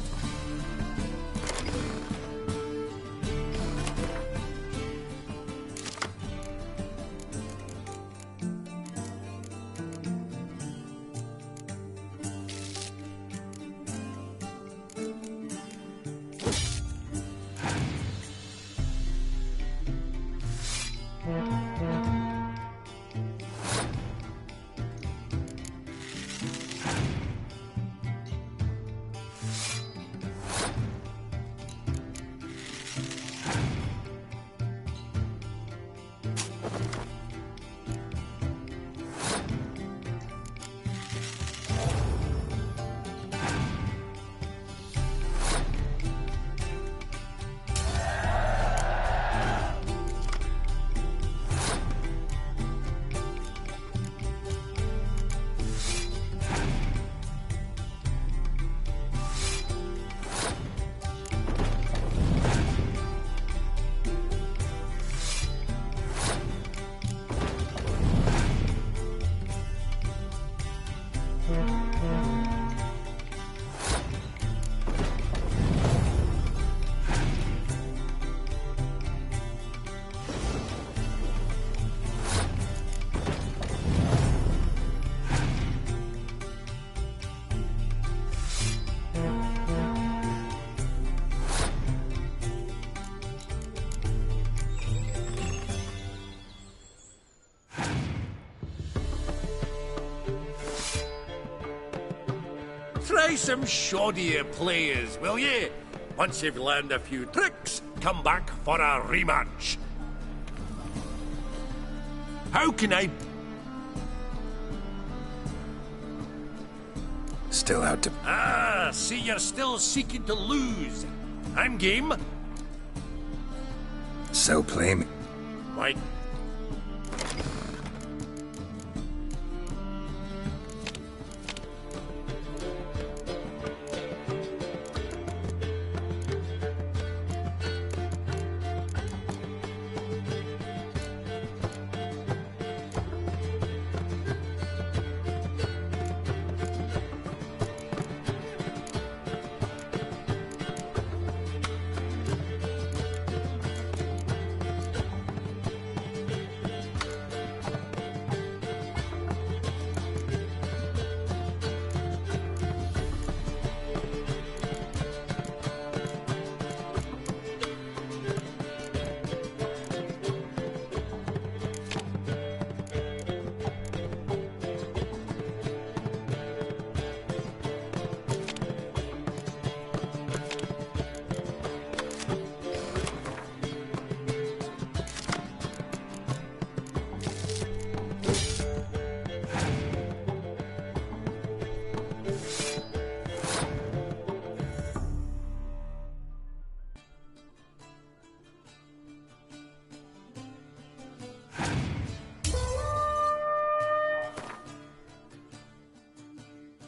Try some shoddier players, will ye? Once you've learned a few tricks, come back for a rematch. How can I... Still out to... Ah, see, you're still seeking to lose. I'm game. So play me. Why...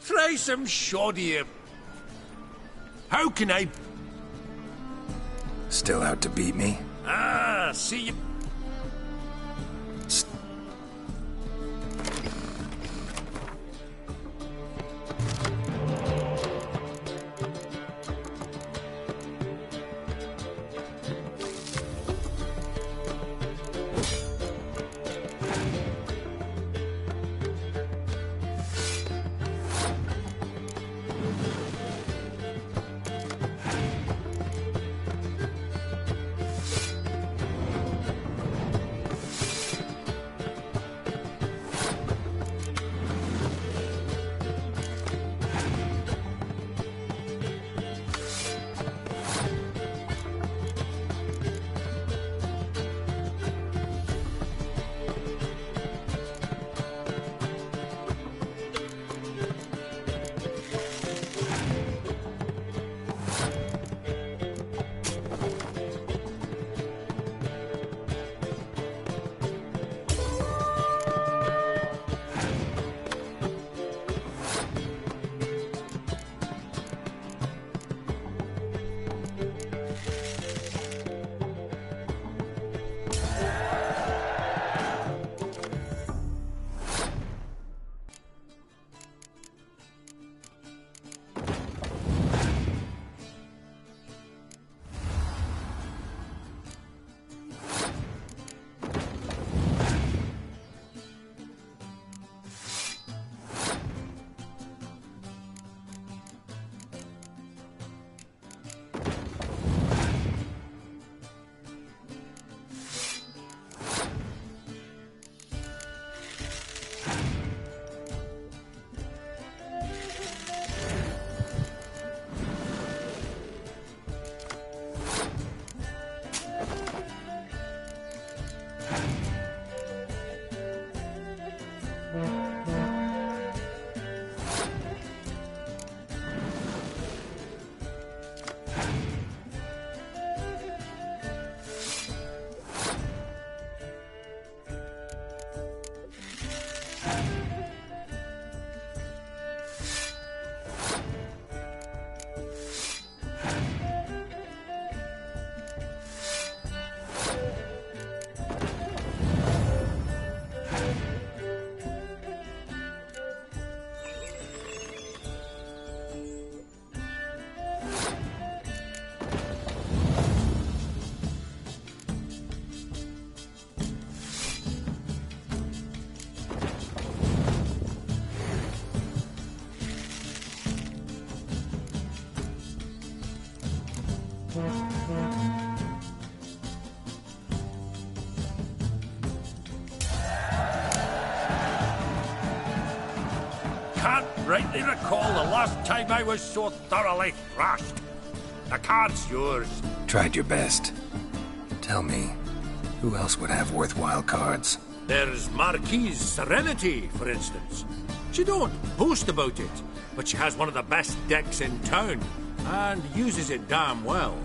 Try some shoddier... How can I... Still out to beat me? Ah, see you... can't rightly recall the last time I was so thoroughly thrashed. The card's yours. Tried your best. Tell me, who else would have worthwhile cards? There's Marquise Serenity, for instance. She don't boast about it, but she has one of the best decks in town, and uses it damn well.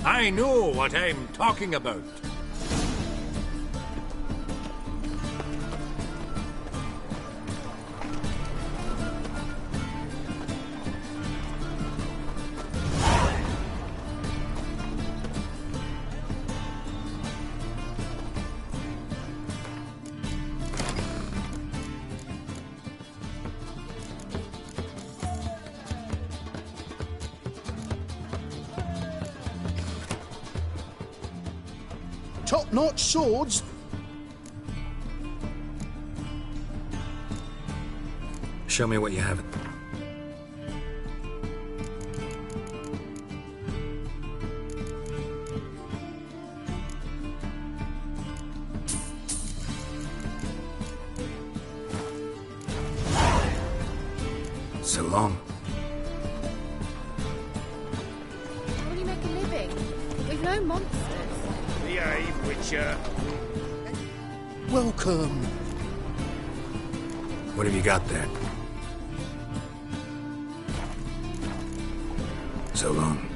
I know what I'm talking about. Top-notch swords? Show me what you have. So long. How will you make a living? We've no monsters. Behave, Witcher. Welcome. What have you got there? So long.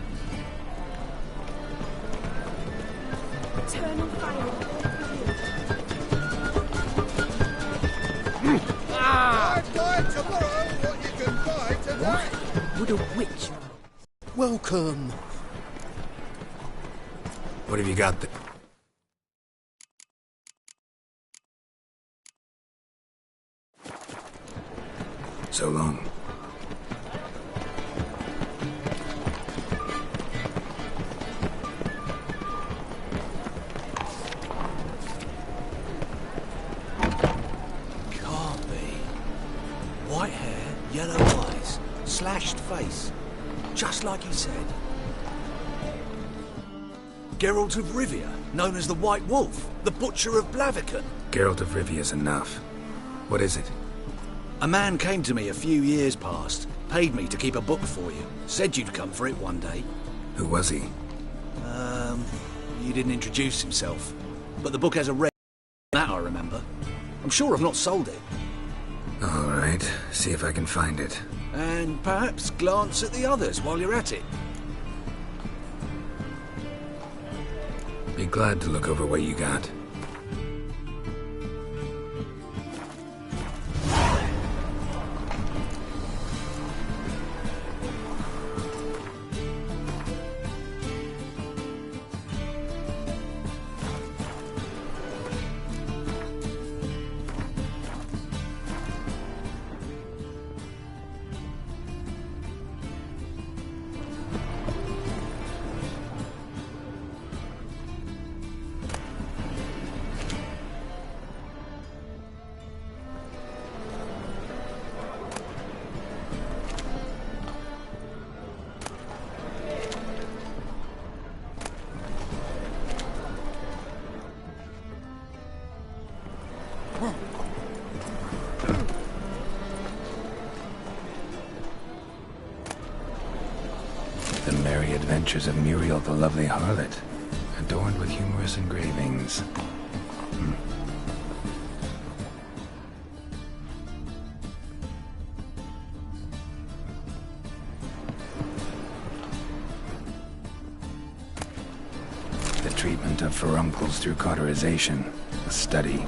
Eternal fire. Buy tomorrow what you can buy today. Would a witch? Welcome. What have you got there? So long. Can't be. White hair, yellow eyes, slashed face. Just like he said. Geralt of Rivia, known as the White Wolf, the Butcher of Blaviken. Geralt of Rivia's enough. What is it? A man came to me a few years past, paid me to keep a book for you. Said you'd come for it one day. Who was he? He didn't introduce himself. But the book has a red that I remember. I'm sure I've not sold it. All right, see if I can find it. And perhaps glance at the others while you're at it. Be glad to look over what you got. The Merry Adventures of Muriel the Lovely Harlot, adorned with humorous engravings. The treatment of furuncles through cauterization, a study.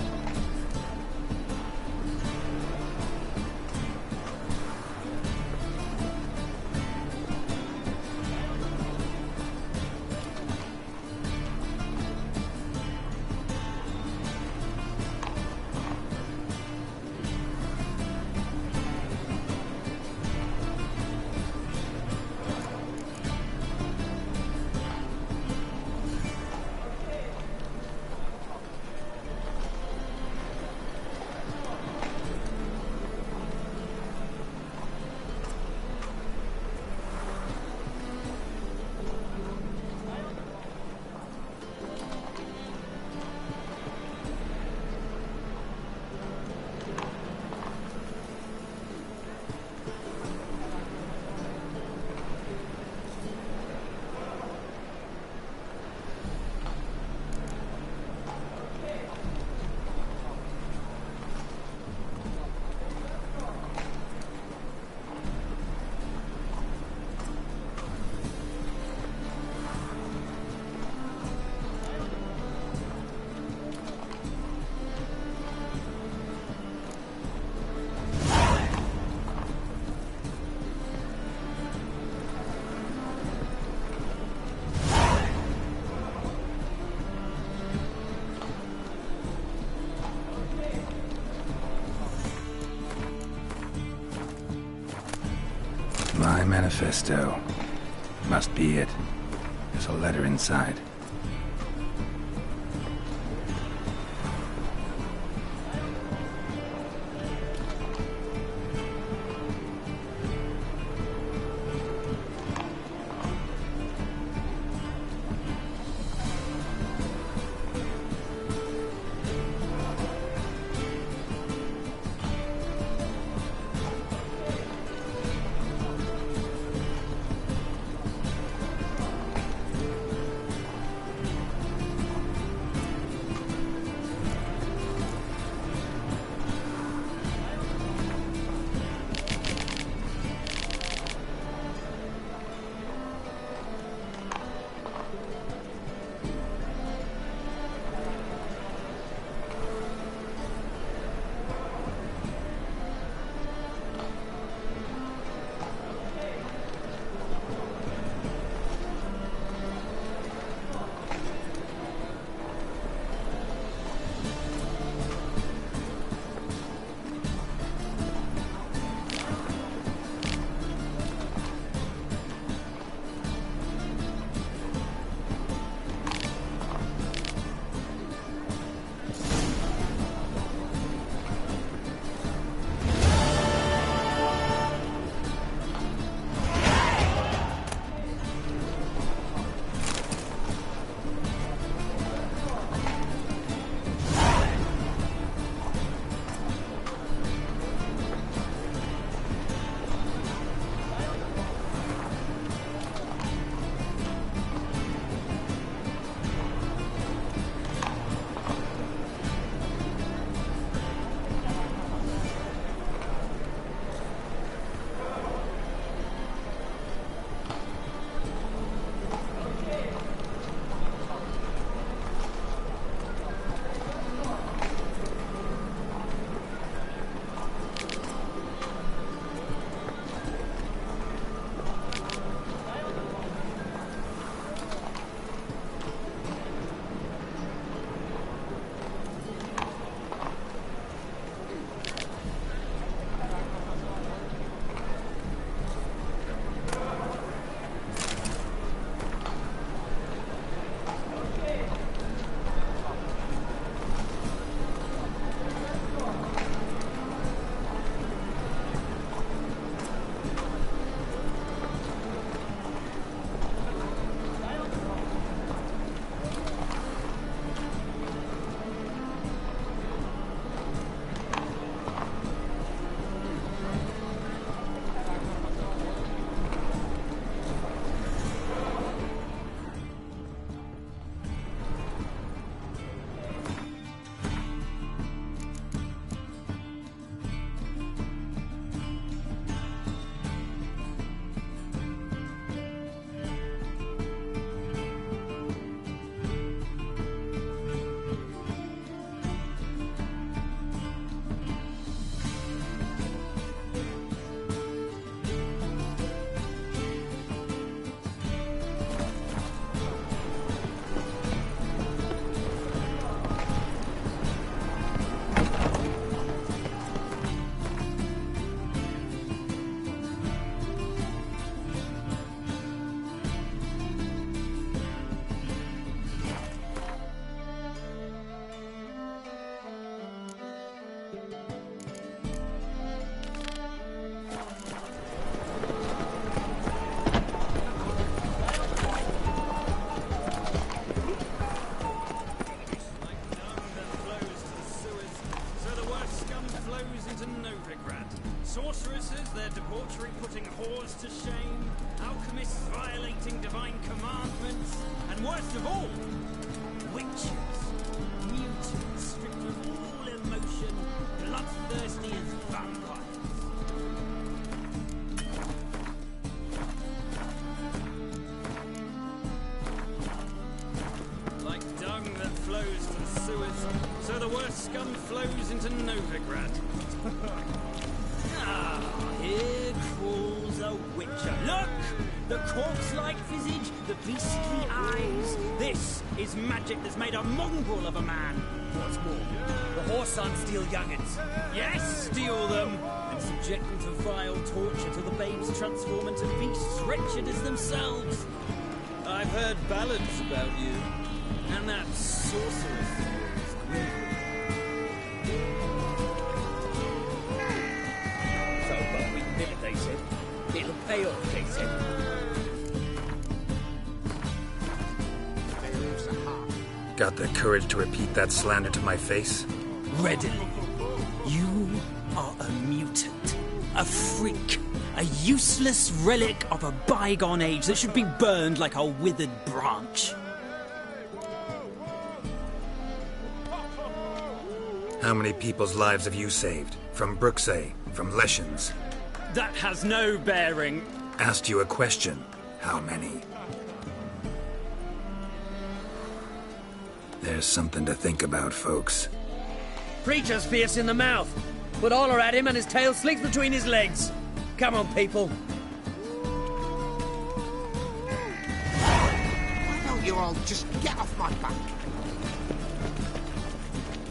My manifesto. Must be it. There's a letter inside. Sorceresses, their debauchery putting whores to shame, alchemists violating divine commandments, and worst of all, witches, mutants stripped of all emotion, bloodthirsty as vampires. Like dung that flows to the sewers, so the worst scum flows into Novigrad. Ah, here crawls a witcher. Look! The corpse-like visage, the beastly eyes. This This is magic that's made a mongrel of a man. What's more, the Horsan steal young'uns. Yes, steal them, and subject them to vile torture till the babes transform into beasts wretched as themselves. I've heard ballads about you, and that sorceress is queen. So far we did it, they said. It'll pay off, they said. Got the courage to repeat that slander to my face? Readily. You are a mutant, a freak, a useless relic of a bygone age that should be burned like a withered branch. How many people's lives have you saved? From Bruxay, from Leshens? That has no bearing. Asked you a question. How many? There's something to think about, folks. Preacher's fierce in the mouth. Put all at him and his tail slicks between his legs. Come on, people. Why don't you all just get off my back?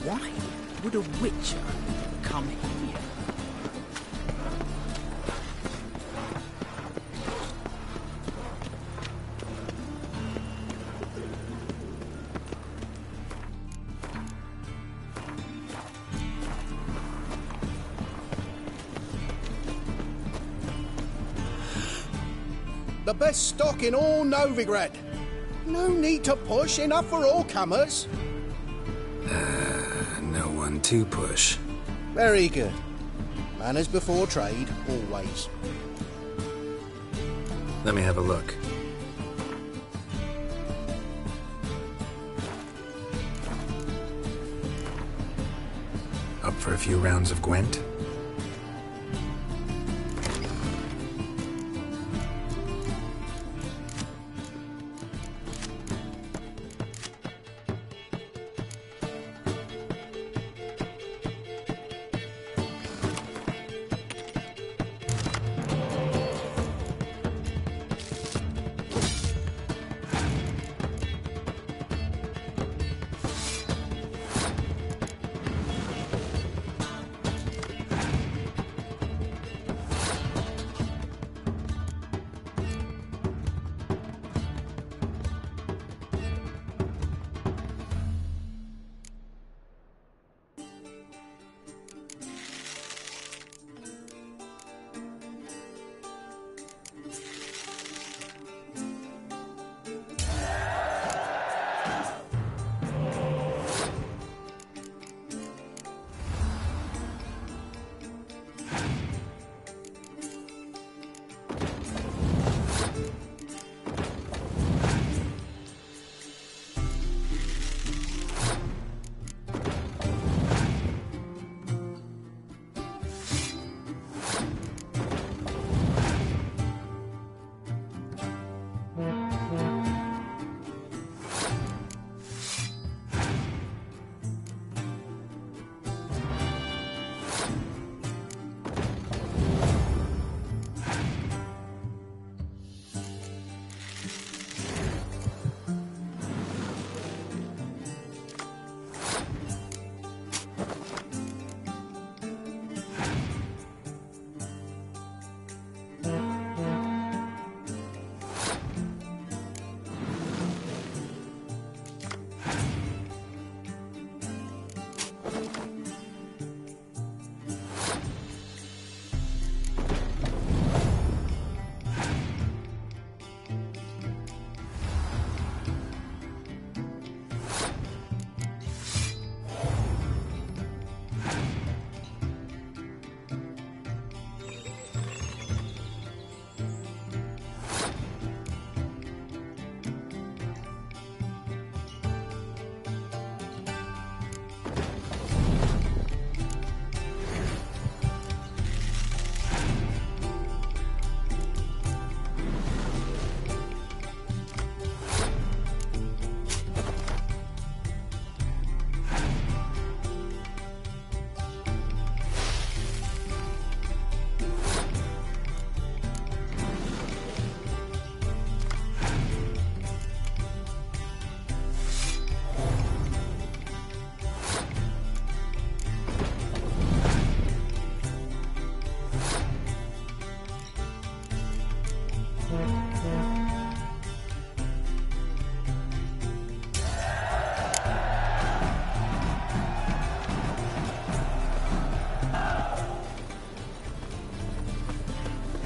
Why would a witcher come here? The best stock in all Novigrad. No need to push, enough for all comers. No one to push. Very good. Manners before trade, always. Let me have a look. Up for a few rounds of Gwent?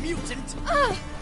mutant!